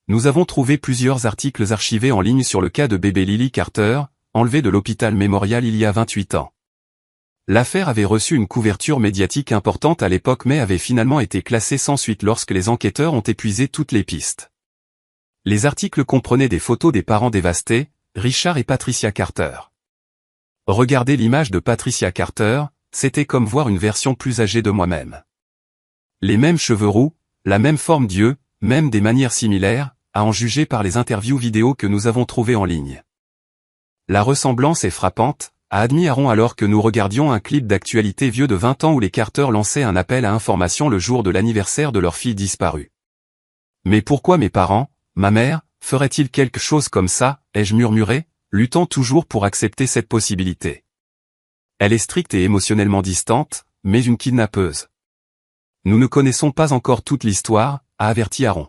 Nous avons trouvé plusieurs articles archivés en ligne sur le cas de bébé Lily Carter, enlevée de l'hôpital mémorial il y a 28 ans. L'affaire avait reçu une couverture médiatique importante à l'époque mais avait finalement été classée sans suite lorsque les enquêteurs ont épuisé toutes les pistes. Les articles comprenaient des photos des parents dévastés, Richard et Patricia Carter. Regarder l'image de Patricia Carter, c'était comme voir une version plus âgée de moi-même. Les mêmes cheveux roux, la même forme d'yeux, même des manières similaires, à en juger par les interviews vidéo que nous avons trouvées en ligne. La ressemblance est frappante, a admis Aaron alors que nous regardions un clip d'actualité vieux de 20 ans où les Carter lançaient un appel à information le jour de l'anniversaire de leur fille disparue. Mais pourquoi mes parents, ma mère, feraient-ils quelque chose comme ça, ai-je murmuré, luttant toujours pour accepter cette possibilité. Elle est stricte et émotionnellement distante, mais une kidnappeuse. Nous ne connaissons pas encore toute l'histoire, a averti Aaron.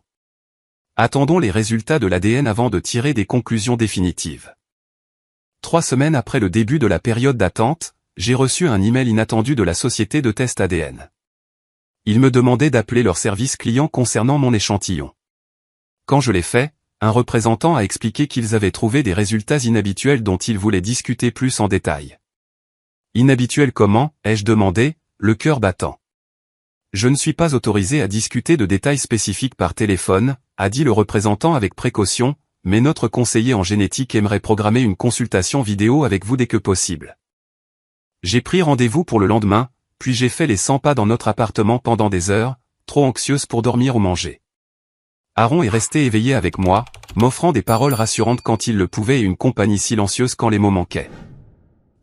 Attendons les résultats de l'ADN avant de tirer des conclusions définitives. 3 semaines après le début de la période d'attente, j'ai reçu un email inattendu de la société de test ADN. Ils me demandaient d'appeler leur service client concernant mon échantillon. Quand je l'ai fait, un représentant a expliqué qu'ils avaient trouvé des résultats inhabituels dont ils voulaient discuter plus en détail. Inhabituels comment, ai-je demandé, le cœur battant. Je ne suis pas autorisé à discuter de détails spécifiques par téléphone, a dit le représentant avec précaution, mais notre conseiller en génétique aimerait programmer une consultation vidéo avec vous dès que possible. J'ai pris rendez-vous pour le lendemain, puis j'ai fait les 100 pas dans notre appartement pendant des heures, trop anxieuse pour dormir ou manger. Aaron est resté éveillé avec moi, m'offrant des paroles rassurantes quand il le pouvait et une compagnie silencieuse quand les mots manquaient.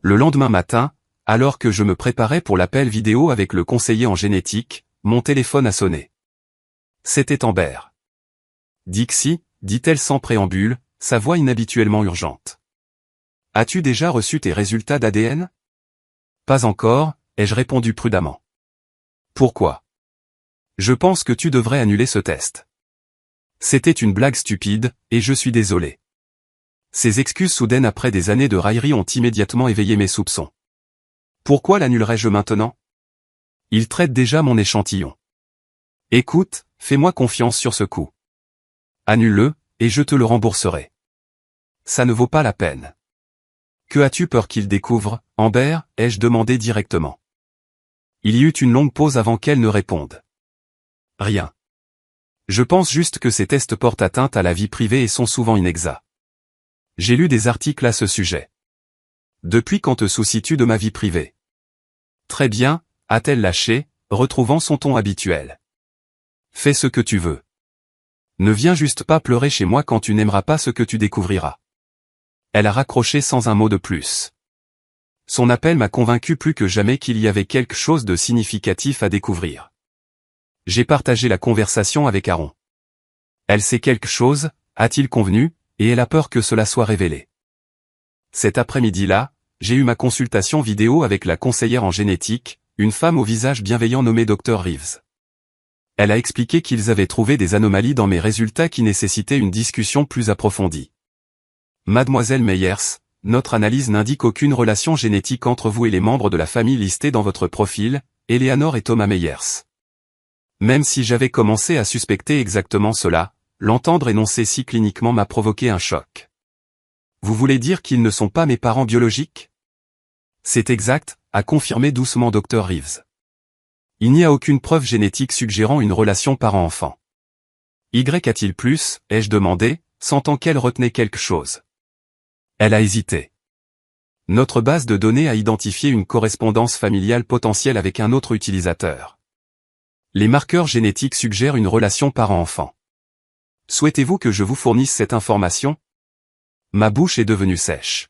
Le lendemain matin, alors que je me préparais pour l'appel vidéo avec le conseiller en génétique, mon téléphone a sonné. C'était Amber. Dixie, dit-elle sans préambule, sa voix inhabituellement urgente. As-tu déjà reçu tes résultats d'ADN? Pas encore, ai-je répondu prudemment. Pourquoi? Je pense que tu devrais annuler ce test. C'était une blague stupide, et je suis désolé. Ces excuses soudaines après des années de raillerie ont immédiatement éveillé mes soupçons. Pourquoi l'annulerais-je maintenant? Il traite déjà mon échantillon. Écoute, fais-moi confiance sur ce coup. Annule-le, et je te le rembourserai. Ça ne vaut pas la peine. Que as-tu peur qu'il découvre, Amber? Ai-je demandé directement. Il y eut une longue pause avant qu'elle ne réponde. Rien. Je pense juste que ces tests portent atteinte à la vie privée et sont souvent inexacts. J'ai lu des articles à ce sujet. Depuis quand te soucies-tu de ma vie privée? Très bien, a-t-elle lâché, retrouvant son ton habituel. Fais ce que tu veux. Ne viens juste pas pleurer chez moi quand tu n'aimeras pas ce que tu découvriras. Elle a raccroché sans un mot de plus. Son appel m'a convaincu plus que jamais qu'il y avait quelque chose de significatif à découvrir. J'ai partagé la conversation avec Aaron. Elle sait quelque chose, a-t-il convenu, et elle a peur que cela soit révélé. Cet après-midi-là, j'ai eu ma consultation vidéo avec la conseillère en génétique, une femme au visage bienveillant nommée Dr Reeves. Elle a expliqué qu'ils avaient trouvé des anomalies dans mes résultats qui nécessitaient une discussion plus approfondie. Mademoiselle Meyers, notre analyse n'indique aucune relation génétique entre vous et les membres de la famille listés dans votre profil, Eleanor et Thomas Meyers. Même si j'avais commencé à suspecter exactement cela, l'entendre énoncer si cliniquement m'a provoqué un choc. Vous voulez dire qu'ils ne sont pas mes parents biologiques? C'est exact, a confirmé doucement Dr Reeves. Il n'y a aucune preuve génétique suggérant une relation parent-enfant. Y a-t-il plus, ai-je demandé, sentant qu'elle retenait quelque chose. Elle a hésité. Notre base de données a identifié une correspondance familiale potentielle avec un autre utilisateur. Les marqueurs génétiques suggèrent une relation parent-enfant. Souhaitez-vous que je vous fournisse cette information? Ma bouche est devenue sèche.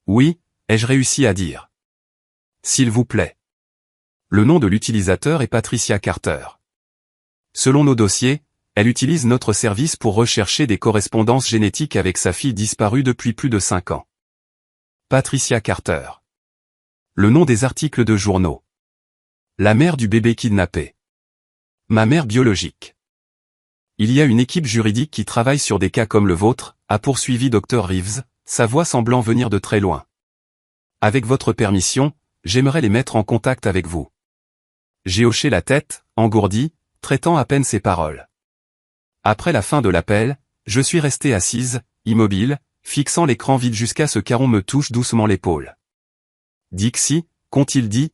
Oui, ai-je réussi à dire. S'il vous plaît. Le nom de l'utilisateur est Patricia Carter. Selon nos dossiers, elle utilise notre service pour rechercher des correspondances génétiques avec sa fille disparue depuis plus de 5 ans. Patricia Carter. Le nom des articles de journaux. La mère du bébé kidnappé. Ma mère biologique. Il y a une équipe juridique qui travaille sur des cas comme le vôtre, a poursuivi Dr Reeves, sa voix semblant venir de très loin. Avec votre permission, j'aimerais les mettre en contact avec vous. J'ai hoché la tête, engourdi, traitant à peine ses paroles. Après la fin de l'appel, je suis resté assise, immobile, fixant l'écran vide jusqu'à ce qu'Aaron me touche doucement l'épaule. Dixie, qu'ont-ils dit?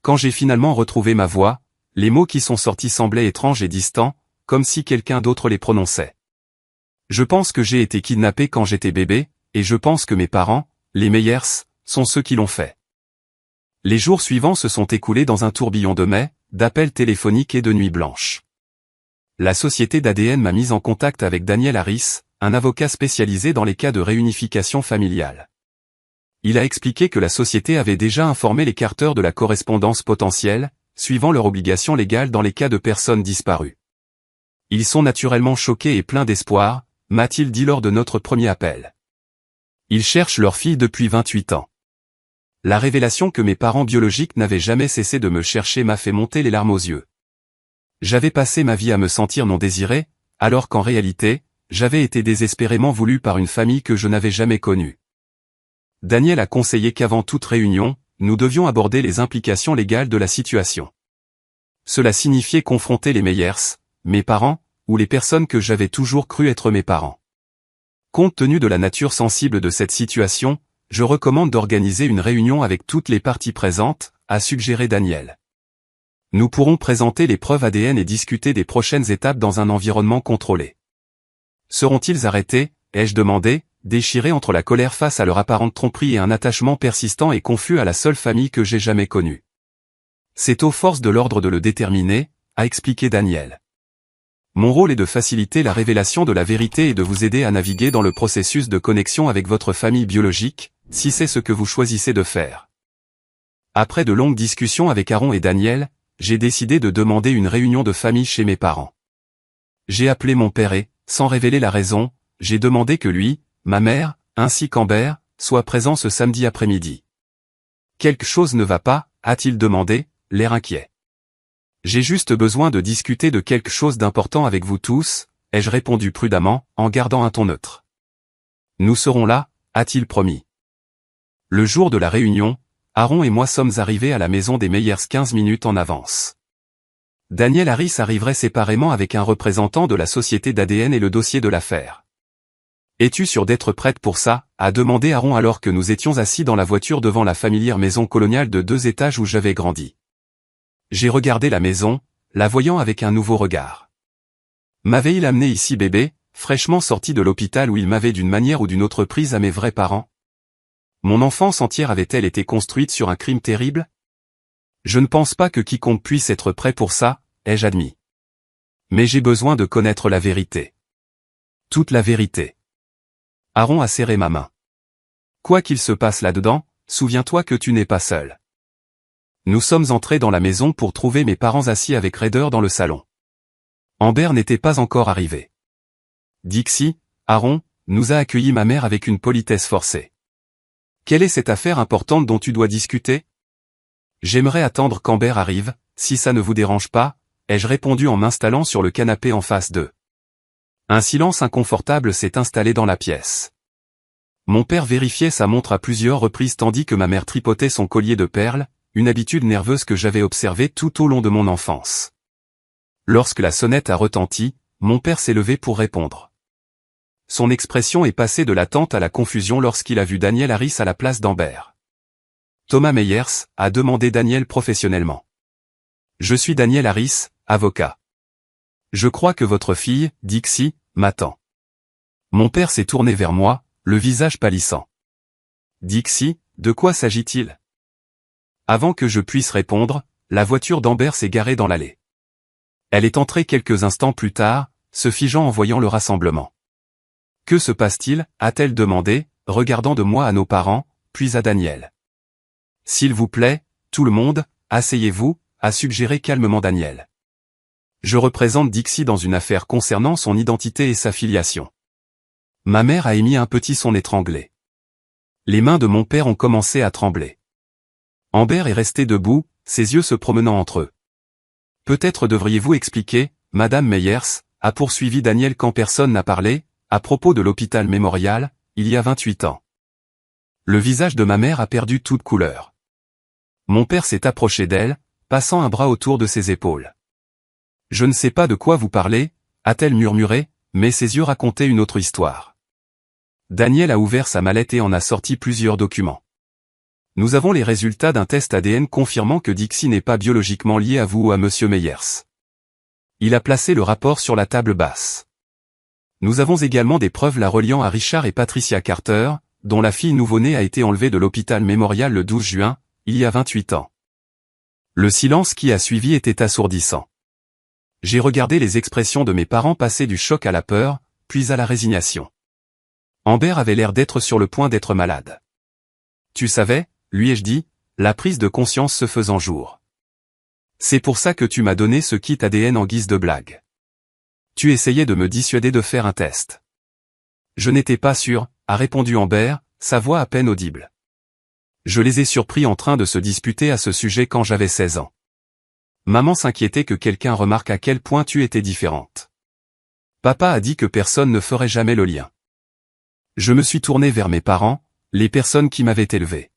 Quand j'ai finalement retrouvé ma voix, les mots qui sont sortis semblaient étranges et distants, comme si quelqu'un d'autre les prononçait. Je pense que j'ai été kidnappé quand j'étais bébé, et je pense que mes parents, les Meyers, sont ceux qui l'ont fait. Les jours suivants se sont écoulés dans un tourbillon de mai, d'appels téléphoniques et de nuits blanches. La société d'ADN m'a mis en contact avec Daniel Harris, un avocat spécialisé dans les cas de réunification familiale. Il a expliqué que la société avait déjà informé les Carter de la correspondance potentielle, suivant leur obligation légale dans les cas de personnes disparues. Ils sont naturellement choqués et pleins d'espoir, m'a-t-il dit lors de notre premier appel. Ils cherchent leur fille depuis 28 ans. La révélation que mes parents biologiques n'avaient jamais cessé de me chercher m'a fait monter les larmes aux yeux. J'avais passé ma vie à me sentir non désiré, alors qu'en réalité, j'avais été désespérément voulu par une famille que je n'avais jamais connue. Daniel a conseillé qu'avant toute réunion, nous devions aborder les implications légales de la situation. Cela signifiait confronter les Meyers, mes parents, ou les personnes que j'avais toujours cru être mes parents. Compte tenu de la nature sensible de cette situation, je recommande d'organiser une réunion avec toutes les parties présentes, a suggéré Daniel. Nous pourrons présenter les preuves ADN et discuter des prochaines étapes dans un environnement contrôlé. Seront-ils arrêtés, ai-je demandé, déchiré entre la colère face à leur apparente tromperie et un attachement persistant et confus à la seule famille que j'ai jamais connue. C'est aux forces de l'ordre de le déterminer, a expliqué Daniel. Mon rôle est de faciliter la révélation de la vérité et de vous aider à naviguer dans le processus de connexion avec votre famille biologique, si c'est ce que vous choisissez de faire. Après de longues discussions avec Aaron et Daniel, j'ai décidé de demander une réunion de famille chez mes parents. J'ai appelé mon père et, sans révéler la raison, j'ai demandé que lui, ma mère, ainsi qu'Amber, soient présents ce samedi après-midi. Quelque chose ne va pas, a-t-il demandé, l'air inquiet. J'ai juste besoin de discuter de quelque chose d'important avec vous tous, ai-je répondu prudemment, en gardant un ton neutre. Nous serons là, a-t-il promis. Le jour de la réunion, Aaron et moi sommes arrivés à la maison des Meyers 15 minutes en avance. Daniel Harris arriverait séparément avec un représentant de la société d'ADN et le dossier de l'affaire. « Es-tu sûr d'être prête pour ça ?» a demandé Aaron alors que nous étions assis dans la voiture devant la familière maison coloniale de 2 étages où j'avais grandi. J'ai regardé la maison, la voyant avec un nouveau regard. M'avait-il amené ici bébé, fraîchement sorti de l'hôpital où il m'avait d'une manière ou d'une autre prise à mes vrais parents? Mon enfance entière avait-elle été construite sur un crime terrible? Je ne pense pas que quiconque puisse être prêt pour ça, ai-je admis. Mais j'ai besoin de connaître la vérité. Toute la vérité. Aaron a serré ma main. Quoi qu'il se passe là-dedans, souviens-toi que tu n'es pas seul. Nous sommes entrés dans la maison pour trouver mes parents assis avec raideur dans le salon. Amber n'était pas encore arrivée. Dixie, Aaron, nous a accueillis ma mère avec une politesse forcée. Quelle est cette affaire importante dont tu dois discuter? J'aimerais attendre qu'Amber arrive, si ça ne vous dérange pas, ai-je répondu en m'installant sur le canapé en face d'eux. Un silence inconfortable s'est installé dans la pièce. Mon père vérifiait sa montre à plusieurs reprises tandis que ma mère tripotait son collier de perles, une habitude nerveuse que j'avais observée tout au long de mon enfance. Lorsque la sonnette a retenti, mon père s'est levé pour répondre. Son expression est passée de l'attente à la confusion lorsqu'il a vu Daniel Harris à la place d'Amber. Thomas Meyers, a demandé Daniel professionnellement. Je suis Daniel Harris, avocat. Je crois que votre fille, Dixie, m'attend. Mon père s'est tourné vers moi, le visage pâlissant. Dixie, de quoi s'agit-il? Avant que je puisse répondre, la voiture d'Amber s'est garée dans l'allée. Elle est entrée quelques instants plus tard, se figeant en voyant le rassemblement. Que se passe-t-il, a-t-elle demandé, regardant de moi à nos parents, puis à Daniel. S'il vous plaît, tout le monde, asseyez-vous, a suggéré calmement Daniel. Je représente Dixie dans une affaire concernant son identité et sa filiation. Ma mère a émis un petit son étranglé. Les mains de mon père ont commencé à trembler. Amber est restée debout, ses yeux se promenant entre eux. Peut-être devriez-vous expliquer, Madame Meyers, a poursuivi Daniel quand personne n'a parlé, à propos de l'hôpital mémorial, il y a 28 ans. Le visage de ma mère a perdu toute couleur. Mon père s'est approché d'elle, passant un bras autour de ses épaules. Je ne sais pas de quoi vous parlez, a-t-elle murmuré, mais ses yeux racontaient une autre histoire. Daniel a ouvert sa mallette et en a sorti plusieurs documents. Nous avons les résultats d'un test ADN confirmant que Dixie n'est pas biologiquement liée à vous ou à Monsieur Meyers. Il a placé le rapport sur la table basse. Nous avons également des preuves la reliant à Richard et Patricia Carter, dont la fille nouveau-née a été enlevée de l'hôpital mémorial le 12 juin, il y a 28 ans. Le silence qui a suivi était assourdissant. J'ai regardé les expressions de mes parents passer du choc à la peur, puis à la résignation. Amber avait l'air d'être sur le point d'être malade. Tu savais, lui ai-je dit, la prise de conscience se faisant jour. C'est pour ça que tu m'as donné ce kit ADN en guise de blague. Tu essayais de me dissuader de faire un test. Je n'étais pas sûr, a répondu Amber, sa voix à peine audible. Je les ai surpris en train de se disputer à ce sujet quand j'avais 16 ans. Maman s'inquiétait que quelqu'un remarque à quel point tu étais différente. Papa a dit que personne ne ferait jamais le lien. Je me suis tourné vers mes parents, les personnes qui m'avaient élevé.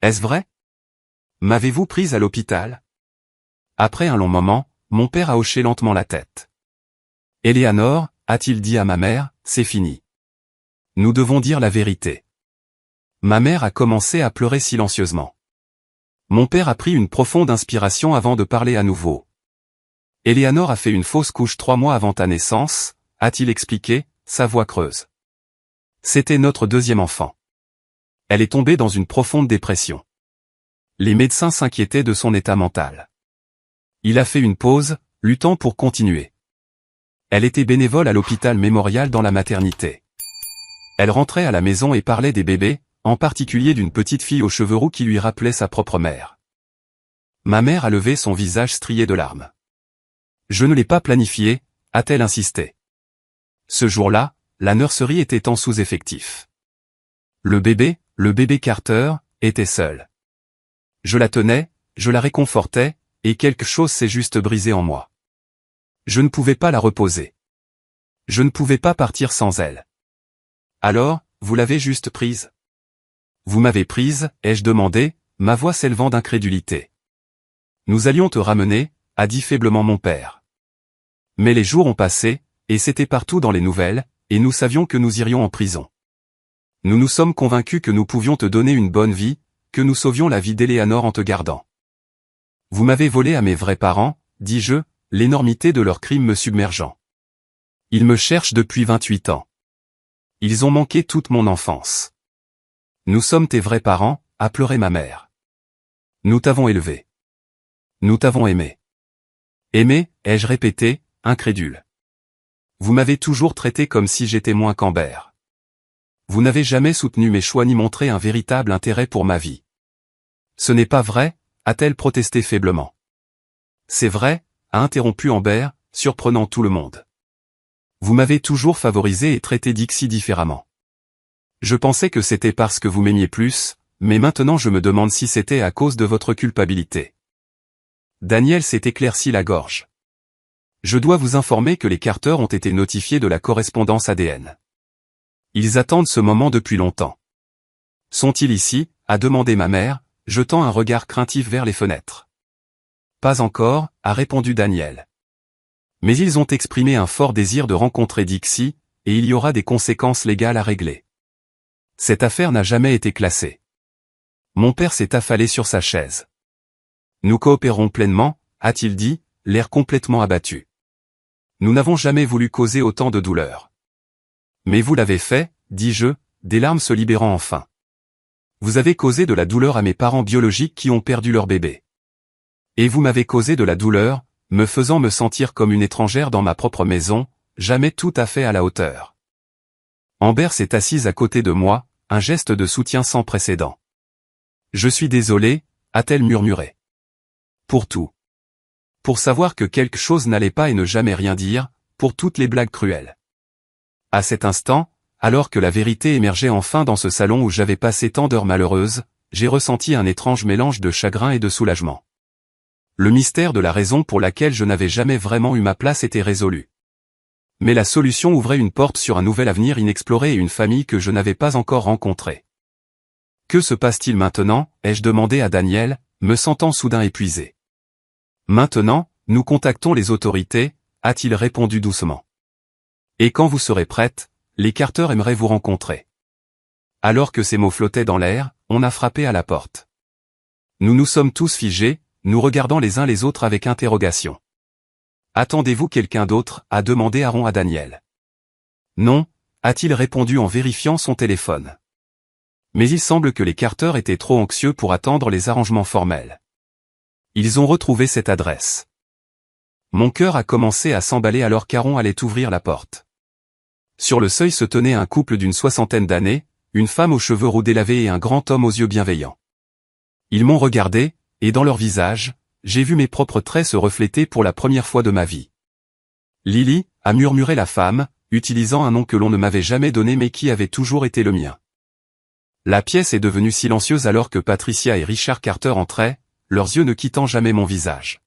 Est-ce vrai? M'avez-vous prise à l'hôpital? Après un long moment, mon père a hoché lentement la tête. Eleanor, a-t-il dit à ma mère, c'est fini. Nous devons dire la vérité. Ma mère a commencé à pleurer silencieusement. Mon père a pris une profonde inspiration avant de parler à nouveau. Eleanor a fait une fausse couche 3 mois avant ta naissance, a-t-il expliqué, sa voix creuse. C'était notre deuxième enfant. Elle est tombée dans une profonde dépression. Les médecins s'inquiétaient de son état mental. Il a fait une pause, luttant pour continuer. Elle était bénévole à l'hôpital mémorial dans la maternité. Elle rentrait à la maison et parlait des bébés, en particulier d'une petite fille aux cheveux roux qui lui rappelait sa propre mère. Ma mère a levé son visage strié de larmes. Je ne l'ai pas planifié, a-t-elle insisté. Ce jour-là, la nurserie était en sous-effectif. Le bébé Carter, était seul. Je la tenais, je la réconfortais, et quelque chose s'est juste brisé en moi. Je ne pouvais pas la reposer. Je ne pouvais pas partir sans elle. Alors, vous l'avez juste prise. Vous m'avez prise, ai-je demandé, ma voix s'élevant d'incrédulité. Nous allions te ramener, a dit faiblement mon père. Mais les jours ont passé, et c'était partout dans les nouvelles, et nous savions que nous irions en prison. Nous nous sommes convaincus que nous pouvions te donner une bonne vie, que nous sauvions la vie d'Eleanor en te gardant. Vous m'avez volé à mes vrais parents, dis-je, l'énormité de leur crime me submergeant. Ils me cherchent depuis 28 ans. Ils ont manqué toute mon enfance. Nous sommes tes vrais parents, a pleuré ma mère. Nous t'avons élevé. Nous t'avons aimé. Aimé, ai-je répété, incrédule. Vous m'avez toujours traité comme si j'étais moins qu'Amber. Vous n'avez jamais soutenu mes choix ni montré un véritable intérêt pour ma vie. Ce n'est pas vrai, a-t-elle protesté faiblement. C'est vrai, a interrompu Amber, surprenant tout le monde. Vous m'avez toujours favorisé et traité Dixie différemment. Je pensais que c'était parce que vous m'aimiez plus, mais maintenant je me demande si c'était à cause de votre culpabilité. Daniel s'est éclairci la gorge. Je dois vous informer que les Carter ont été notifiés de la correspondance ADN. Ils attendent ce moment depuis longtemps. Sont-ils ici, a demandé ma mère, jetant un regard craintif vers les fenêtres. Pas encore, a répondu Daniel. Mais ils ont exprimé un fort désir de rencontrer Dixie, et il y aura des conséquences légales à régler. Cette affaire n'a jamais été classée. Mon père s'est affalé sur sa chaise. Nous coopérons pleinement, a-t-il dit, l'air complètement abattu. Nous n'avons jamais voulu causer autant de douleur. Mais vous l'avez fait, dis-je, des larmes se libérant enfin. Vous avez causé de la douleur à mes parents biologiques qui ont perdu leur bébé. Et vous m'avez causé de la douleur, me faisant me sentir comme une étrangère dans ma propre maison, jamais tout à fait à la hauteur. Amber s'est assise à côté de moi, un geste de soutien sans précédent. Je suis désolé, a-t-elle murmuré. Pour tout. Pour savoir que quelque chose n'allait pas et ne jamais rien dire, pour toutes les blagues cruelles. À cet instant, alors que la vérité émergeait enfin dans ce salon où j'avais passé tant d'heures malheureuses, j'ai ressenti un étrange mélange de chagrin et de soulagement. Le mystère de la raison pour laquelle je n'avais jamais vraiment eu ma place était résolu. Mais la solution ouvrait une porte sur un nouvel avenir inexploré et une famille que je n'avais pas encore rencontrée. Que se passe-t-il maintenant, ai-je demandé à Daniel, me sentant soudain épuisé. Maintenant, nous contactons les autorités, a-t-il répondu doucement. Et quand vous serez prête, les Carter aimeraient vous rencontrer. Alors que ces mots flottaient dans l'air, on a frappé à la porte. Nous nous sommes tous figés, nous regardant les uns les autres avec interrogation. Attendez-vous quelqu'un d'autre, a demandé Aaron à Daniel. Non, a-t-il répondu en vérifiant son téléphone. Mais il semble que les Carter étaient trop anxieux pour attendre les arrangements formels. Ils ont retrouvé cette adresse. Mon cœur a commencé à s'emballer alors qu'Aaron allait ouvrir la porte. Sur le seuil se tenait un couple d'une 60aine d'années, une femme aux cheveux roux délavés et un grand homme aux yeux bienveillants. Ils m'ont regardé, et dans leur visage, j'ai vu mes propres traits se refléter pour la première fois de ma vie. Lily, a murmuré la femme, utilisant un nom que l'on ne m'avait jamais donné mais qui avait toujours été le mien. La pièce est devenue silencieuse alors que Patricia et Richard Carter entraient, leurs yeux ne quittant jamais mon visage.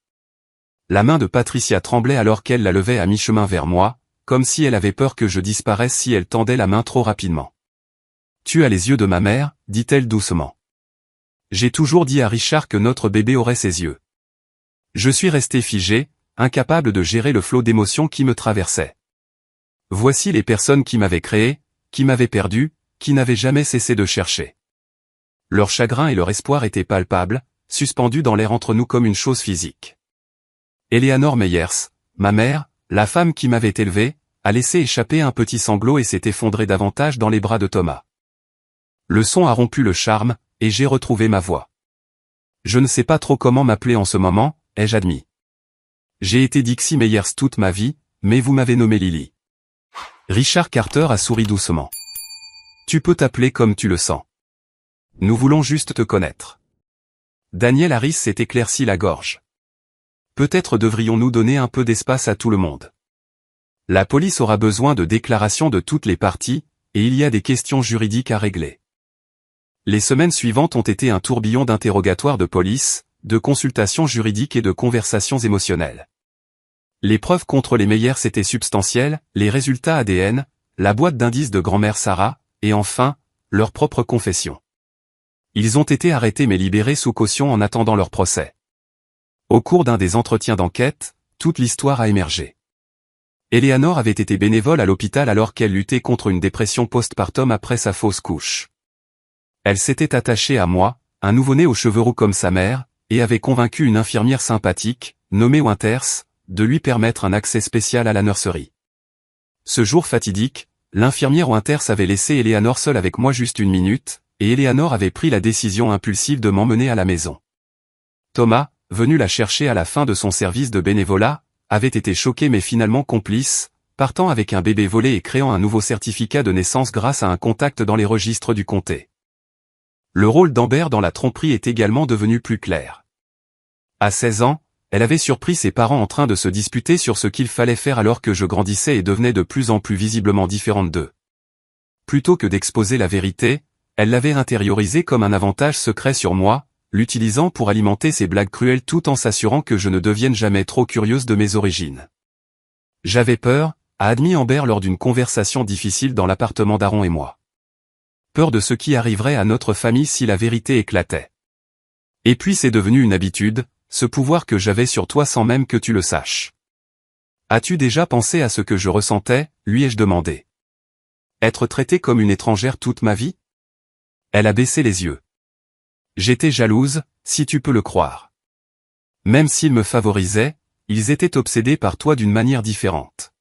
La main de Patricia tremblait alors qu'elle la levait à mi-chemin vers moi, comme si elle avait peur que je disparaisse si elle tendait la main trop rapidement. « Tu as les yeux de ma mère, dit-elle doucement. J'ai toujours dit à Richard que notre bébé aurait ses yeux. Je suis resté figé, incapable de gérer le flot d'émotions qui me traversait. Voici les personnes qui m'avaient créé, qui m'avaient perdu, qui n'avaient jamais cessé de chercher. Leur chagrin et leur espoir étaient palpables, suspendus dans l'air entre nous comme une chose physique. Eleanor Meyers, ma mère, la femme qui m'avait élevé, a laissé échapper un petit sanglot et s'est effondrée davantage dans les bras de Thomas. Le son a rompu le charme, et j'ai retrouvé ma voix. Je ne sais pas trop comment m'appeler en ce moment, ai-je admis. J'ai été Dixie Meyers toute ma vie, mais vous m'avez nommé Lily. Richard Carter a souri doucement. Tu peux t'appeler comme tu le sens. Nous voulons juste te connaître. Daniel Harris s'est éclairci la gorge. Peut-être devrions-nous donner un peu d'espace à tout le monde. La police aura besoin de déclarations de toutes les parties, et il y a des questions juridiques à régler. Les semaines suivantes ont été un tourbillon d'interrogatoires de police, de consultations juridiques et de conversations émotionnelles. Les preuves contre les Meyers étaient substantielles, les résultats ADN, la boîte d'indices de grand-mère Sarah, et enfin, leur propre confession. Ils ont été arrêtés mais libérés sous caution en attendant leur procès. Au cours d'un des entretiens d'enquête, toute l'histoire a émergé. Eleanor avait été bénévole à l'hôpital alors qu'elle luttait contre une dépression postpartum après sa fausse couche. Elle s'était attachée à moi, un nouveau-né aux cheveux roux comme sa mère, et avait convaincu une infirmière sympathique, nommée Winters, de lui permettre un accès spécial à la nurserie. Ce jour fatidique, l'infirmière Winters avait laissé Eleanor seule avec moi juste une minute, et Eleanor avait pris la décision impulsive de m'emmener à la maison. Thomas, venu la chercher à la fin de son service de bénévolat, avait été choqué mais finalement complice, partant avec un bébé volé et créant un nouveau certificat de naissance grâce à un contact dans les registres du comté. Le rôle d'Amber dans la tromperie est également devenu plus clair. À 16 ans, elle avait surpris ses parents en train de se disputer sur ce qu'il fallait faire alors que je grandissais et devenais de plus en plus visiblement différente d'eux. Plutôt que d'exposer la vérité, elle l'avait intériorisé comme un avantage secret sur moi, l'utilisant pour alimenter ses blagues cruelles tout en s'assurant que je ne devienne jamais trop curieuse de mes origines. J'avais peur, a admis Amber lors d'une conversation difficile dans l'appartement d'Aaron et moi. Peur de ce qui arriverait à notre famille si la vérité éclatait. Et puis c'est devenu une habitude, ce pouvoir que j'avais sur toi sans même que tu le saches. As-tu déjà pensé à ce que je ressentais, lui ai-je demandé. Être traitée comme une étrangère toute ma vie? Elle a baissé les yeux. J'étais jalouse, si tu peux le croire. Même s'ils me favorisaient, ils étaient obsédés par toi d'une manière différente.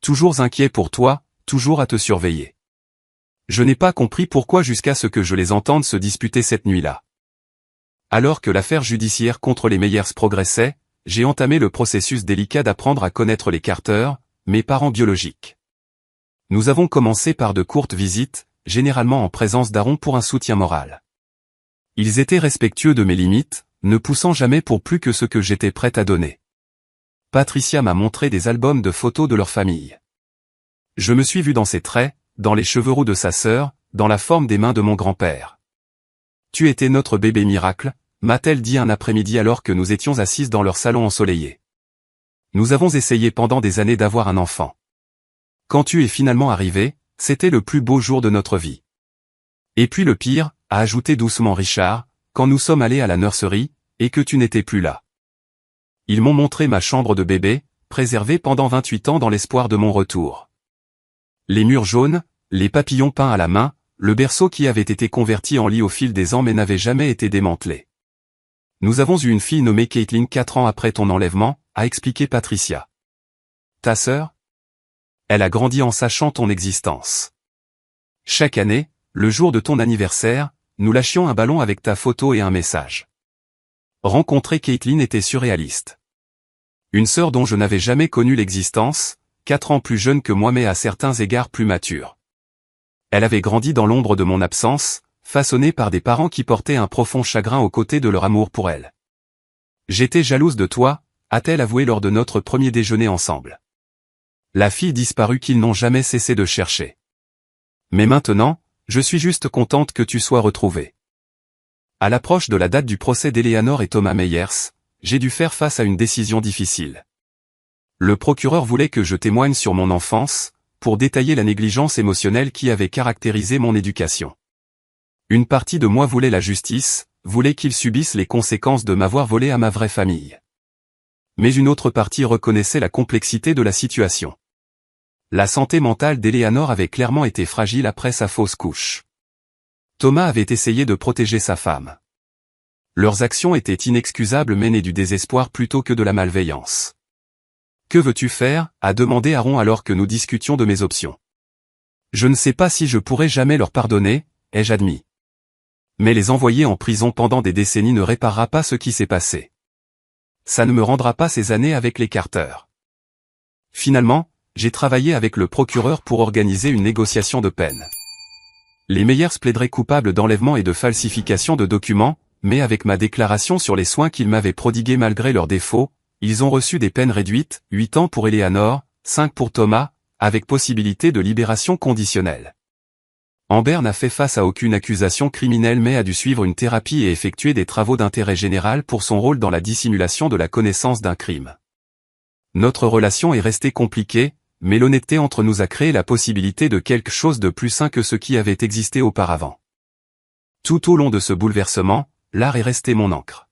Toujours inquiets pour toi, toujours à te surveiller. Je n'ai pas compris pourquoi jusqu'à ce que je les entende se disputer cette nuit-là. Alors que l'affaire judiciaire contre les Meyers progressait, j'ai entamé le processus délicat d'apprendre à connaître les Carter, mes parents biologiques. Nous avons commencé par de courtes visites, généralement en présence d'Aaron pour un soutien moral. Ils étaient respectueux de mes limites, ne poussant jamais pour plus que ce que j'étais prête à donner. Patricia m'a montré des albums de photos de leur famille. Je me suis vu dans ses traits, dans les cheveux roux de sa sœur, dans la forme des mains de mon grand-père. Tu étais notre bébé miracle, m'a-t-elle dit un après-midi alors que nous étions assises dans leur salon ensoleillé. Nous avons essayé pendant des années d'avoir un enfant. Quand tu es finalement arrivé, c'était le plus beau jour de notre vie. Et puis le pire, a ajouté doucement Richard, quand nous sommes allés à la nurserie, et que tu n'étais plus là. Ils m'ont montré ma chambre de bébé, préservée pendant 28 ans dans l'espoir de mon retour. Les murs jaunes, les papillons peints à la main, le berceau qui avait été converti en lit au fil des ans mais n'avait jamais été démantelé. Nous avons eu une fille nommée Caitlin 4 ans après ton enlèvement, a expliqué Patricia. Ta sœur? Elle a grandi en sachant ton existence. Chaque année, le jour de ton anniversaire, nous lâchions un ballon avec ta photo et un message. Rencontrer Caitlin était surréaliste. Une sœur dont je n'avais jamais connu l'existence, 4 ans plus jeune que moi mais à certains égards plus mature. Elle avait grandi dans l'ombre de mon absence, façonnée par des parents qui portaient un profond chagrin aux côtés de leur amour pour elle. J'étais jalouse de toi, a-t-elle avoué lors de notre premier déjeuner ensemble. La fille disparue qu'ils n'ont jamais cessé de chercher. Mais maintenant, je suis juste contente que tu sois retrouvée. À l'approche de la date du procès d'Eleanor et Thomas Meyers, j'ai dû faire face à une décision difficile. Le procureur voulait que je témoigne sur mon enfance, pour détailler la négligence émotionnelle qui avait caractérisé mon éducation. Une partie de moi voulait la justice, voulait qu'ils subissent les conséquences de m'avoir volé à ma vraie famille. Mais une autre partie reconnaissait la complexité de la situation. La santé mentale d'Eleanor avait clairement été fragile après sa fausse couche. Thomas avait essayé de protéger sa femme. Leurs actions étaient inexcusables mais nées du désespoir plutôt que de la malveillance. Que veux-tu faire? A demandé Aaron alors que nous discutions de mes options. Je ne sais pas si je pourrai jamais leur pardonner, ai-je admis. Mais les envoyer en prison pendant des décennies ne réparera pas ce qui s'est passé. Ça ne me rendra pas ces années avec les Carter. Finalement, j'ai travaillé avec le procureur pour organiser une négociation de peine. Les Meyers plaideraient coupables d'enlèvement et de falsification de documents, mais avec ma déclaration sur les soins qu'ils m'avaient prodigués malgré leurs défauts, ils ont reçu des peines réduites, 8 ans pour Eleanor, 5 pour Thomas, avec possibilité de libération conditionnelle. Amber n'a fait face à aucune accusation criminelle mais a dû suivre une thérapie et effectuer des travaux d'intérêt général pour son rôle dans la dissimulation de la connaissance d'un crime. Notre relation est restée compliquée, mais l'honnêteté entre nous a créé la possibilité de quelque chose de plus sain que ce qui avait existé auparavant. Tout au long de ce bouleversement, l'art est resté mon encre.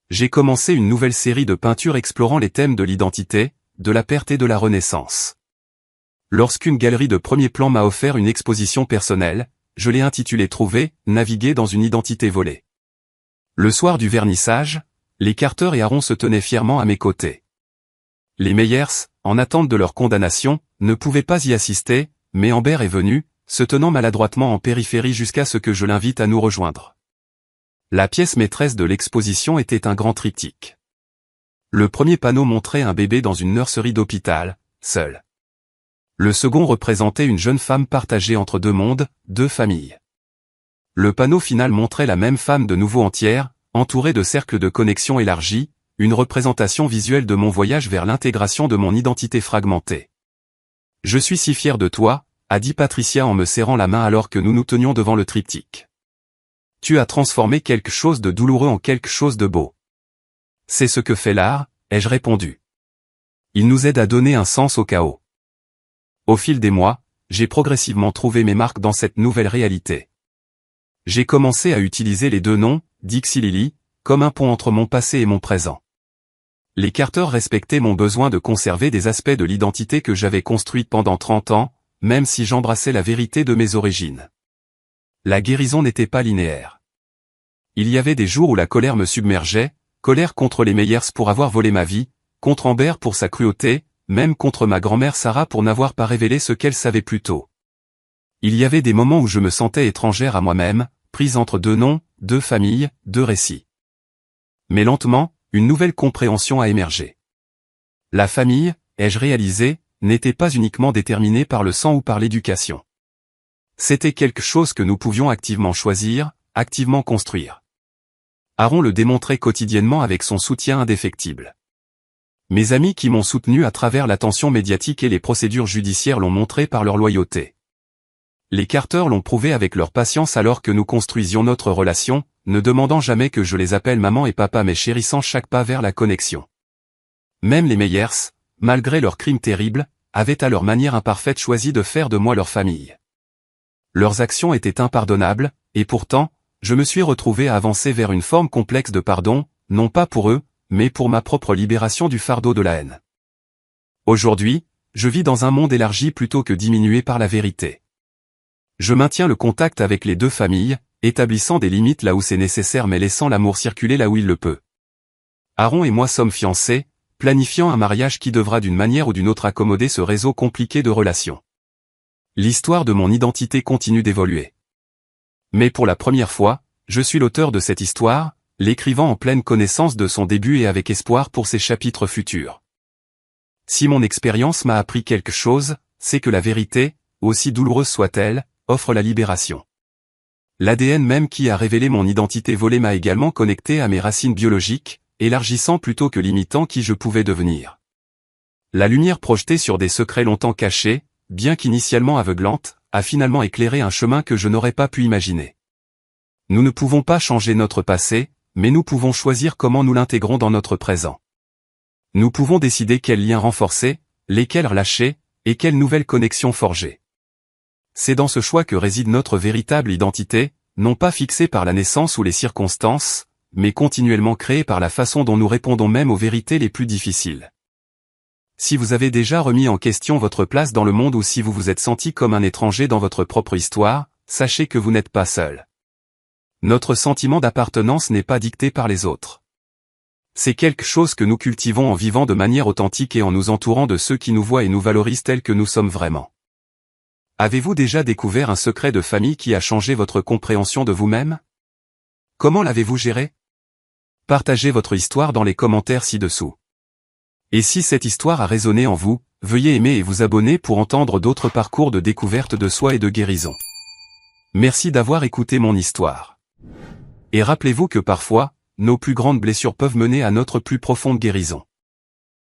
J'ai commencé une nouvelle série de peintures explorant les thèmes de l'identité, de la perte et de la renaissance. Lorsqu'une galerie de premier plan m'a offert une exposition personnelle, je l'ai intitulée Trouver, naviguer dans une identité volée. Le soir du vernissage, les Carter et Aaron se tenaient fièrement à mes côtés. Les Meyers, en attente de leur condamnation, ne pouvaient pas y assister, mais Amber est venue, se tenant maladroitement en périphérie jusqu'à ce que je l'invite à nous rejoindre. La pièce maîtresse de l'exposition était un grand triptyque. Le premier panneau montrait un bébé dans une nurserie d'hôpital, seul. Le second représentait une jeune femme partagée entre deux mondes, deux familles. Le panneau final montrait la même femme de nouveau entière, entourée de cercles de connexion élargis, une représentation visuelle de mon voyage vers l'intégration de mon identité fragmentée. « Je suis si fier de toi », a dit Patricia en me serrant la main alors que nous nous tenions devant le triptyque. « Tu as transformé quelque chose de douloureux en quelque chose de beau. » « C'est ce que fait l'art, ai-je répondu. Il nous aide à donner un sens au chaos. Au fil des mois, j'ai progressivement trouvé mes marques dans cette nouvelle réalité. J'ai commencé à utiliser les deux noms, Dixie Lily, comme un pont entre mon passé et mon présent. Les Carter respectaient mon besoin de conserver des aspects de l'identité que j'avais construite pendant 30 ans, même si j'embrassais la vérité de mes origines. La guérison n'était pas linéaire. Il y avait des jours où la colère me submergeait, colère contre les Meyers pour avoir volé ma vie, contre Amber pour sa cruauté, même contre ma grand-mère Sarah pour n'avoir pas révélé ce qu'elle savait plus tôt. Il y avait des moments où je me sentais étrangère à moi-même, prise entre deux noms, deux familles, deux récits. Mais lentement, une nouvelle compréhension a émergé. La famille, ai-je réalisé, n'était pas uniquement déterminée par le sang ou par l'éducation. C'était quelque chose que nous pouvions activement choisir, activement construire. Aaron le démontrait quotidiennement avec son soutien indéfectible. Mes amis qui m'ont soutenu à travers l'attention médiatique et les procédures judiciaires l'ont montré par leur loyauté. Les Carter l'ont prouvé avec leur patience alors que nous construisions notre relation, ne demandant jamais que je les appelle maman et papa mais chérissant chaque pas vers la connexion. Même les Meyers, malgré leurs crimes terribles, avaient à leur manière imparfaite choisi de faire de moi leur famille. Leurs actions étaient impardonnables, et pourtant, je me suis retrouvé à avancer vers une forme complexe de pardon, non pas pour eux, mais pour ma propre libération du fardeau de la haine. Aujourd'hui, je vis dans un monde élargi plutôt que diminué par la vérité. Je maintiens le contact avec les deux familles, établissant des limites là où c'est nécessaire mais laissant l'amour circuler là où il le peut. Aaron et moi sommes fiancés, planifiant un mariage qui devra d'une manière ou d'une autre accommoder ce réseau compliqué de relations. L'histoire de mon identité continue d'évoluer. Mais pour la première fois, je suis l'auteur de cette histoire, l'écrivant en pleine connaissance de son début et avec espoir pour ses chapitres futurs. Si mon expérience m'a appris quelque chose, c'est que la vérité, aussi douloureuse soit-elle, offre la libération. L'ADN même qui a révélé mon identité volée m'a également connecté à mes racines biologiques, élargissant plutôt que limitant qui je pouvais devenir. La lumière projetée sur des secrets longtemps cachés, bien qu'initialement aveuglante, a finalement éclairé un chemin que je n'aurais pas pu imaginer. Nous ne pouvons pas changer notre passé, mais nous pouvons choisir comment nous l'intégrons dans notre présent. Nous pouvons décider quels liens renforcer, lesquels relâcher, et quelles nouvelles connexions forger. C'est dans ce choix que réside notre véritable identité, non pas fixée par la naissance ou les circonstances, mais continuellement créée par la façon dont nous répondons même aux vérités les plus difficiles. Si vous avez déjà remis en question votre place dans le monde ou si vous vous êtes senti comme un étranger dans votre propre histoire, sachez que vous n'êtes pas seul. Notre sentiment d'appartenance n'est pas dicté par les autres. C'est quelque chose que nous cultivons en vivant de manière authentique et en nous entourant de ceux qui nous voient et nous valorisent tels que nous sommes vraiment. Avez-vous déjà découvert un secret de famille qui a changé votre compréhension de vous-même ? Comment l'avez-vous géré? Partagez votre histoire dans les commentaires ci-dessous. Et si cette histoire a résonné en vous, veuillez aimer et vous abonner pour entendre d'autres parcours de découverte de soi et de guérison. Merci d'avoir écouté mon histoire. Et rappelez-vous que parfois, nos plus grandes blessures peuvent mener à notre plus profonde guérison.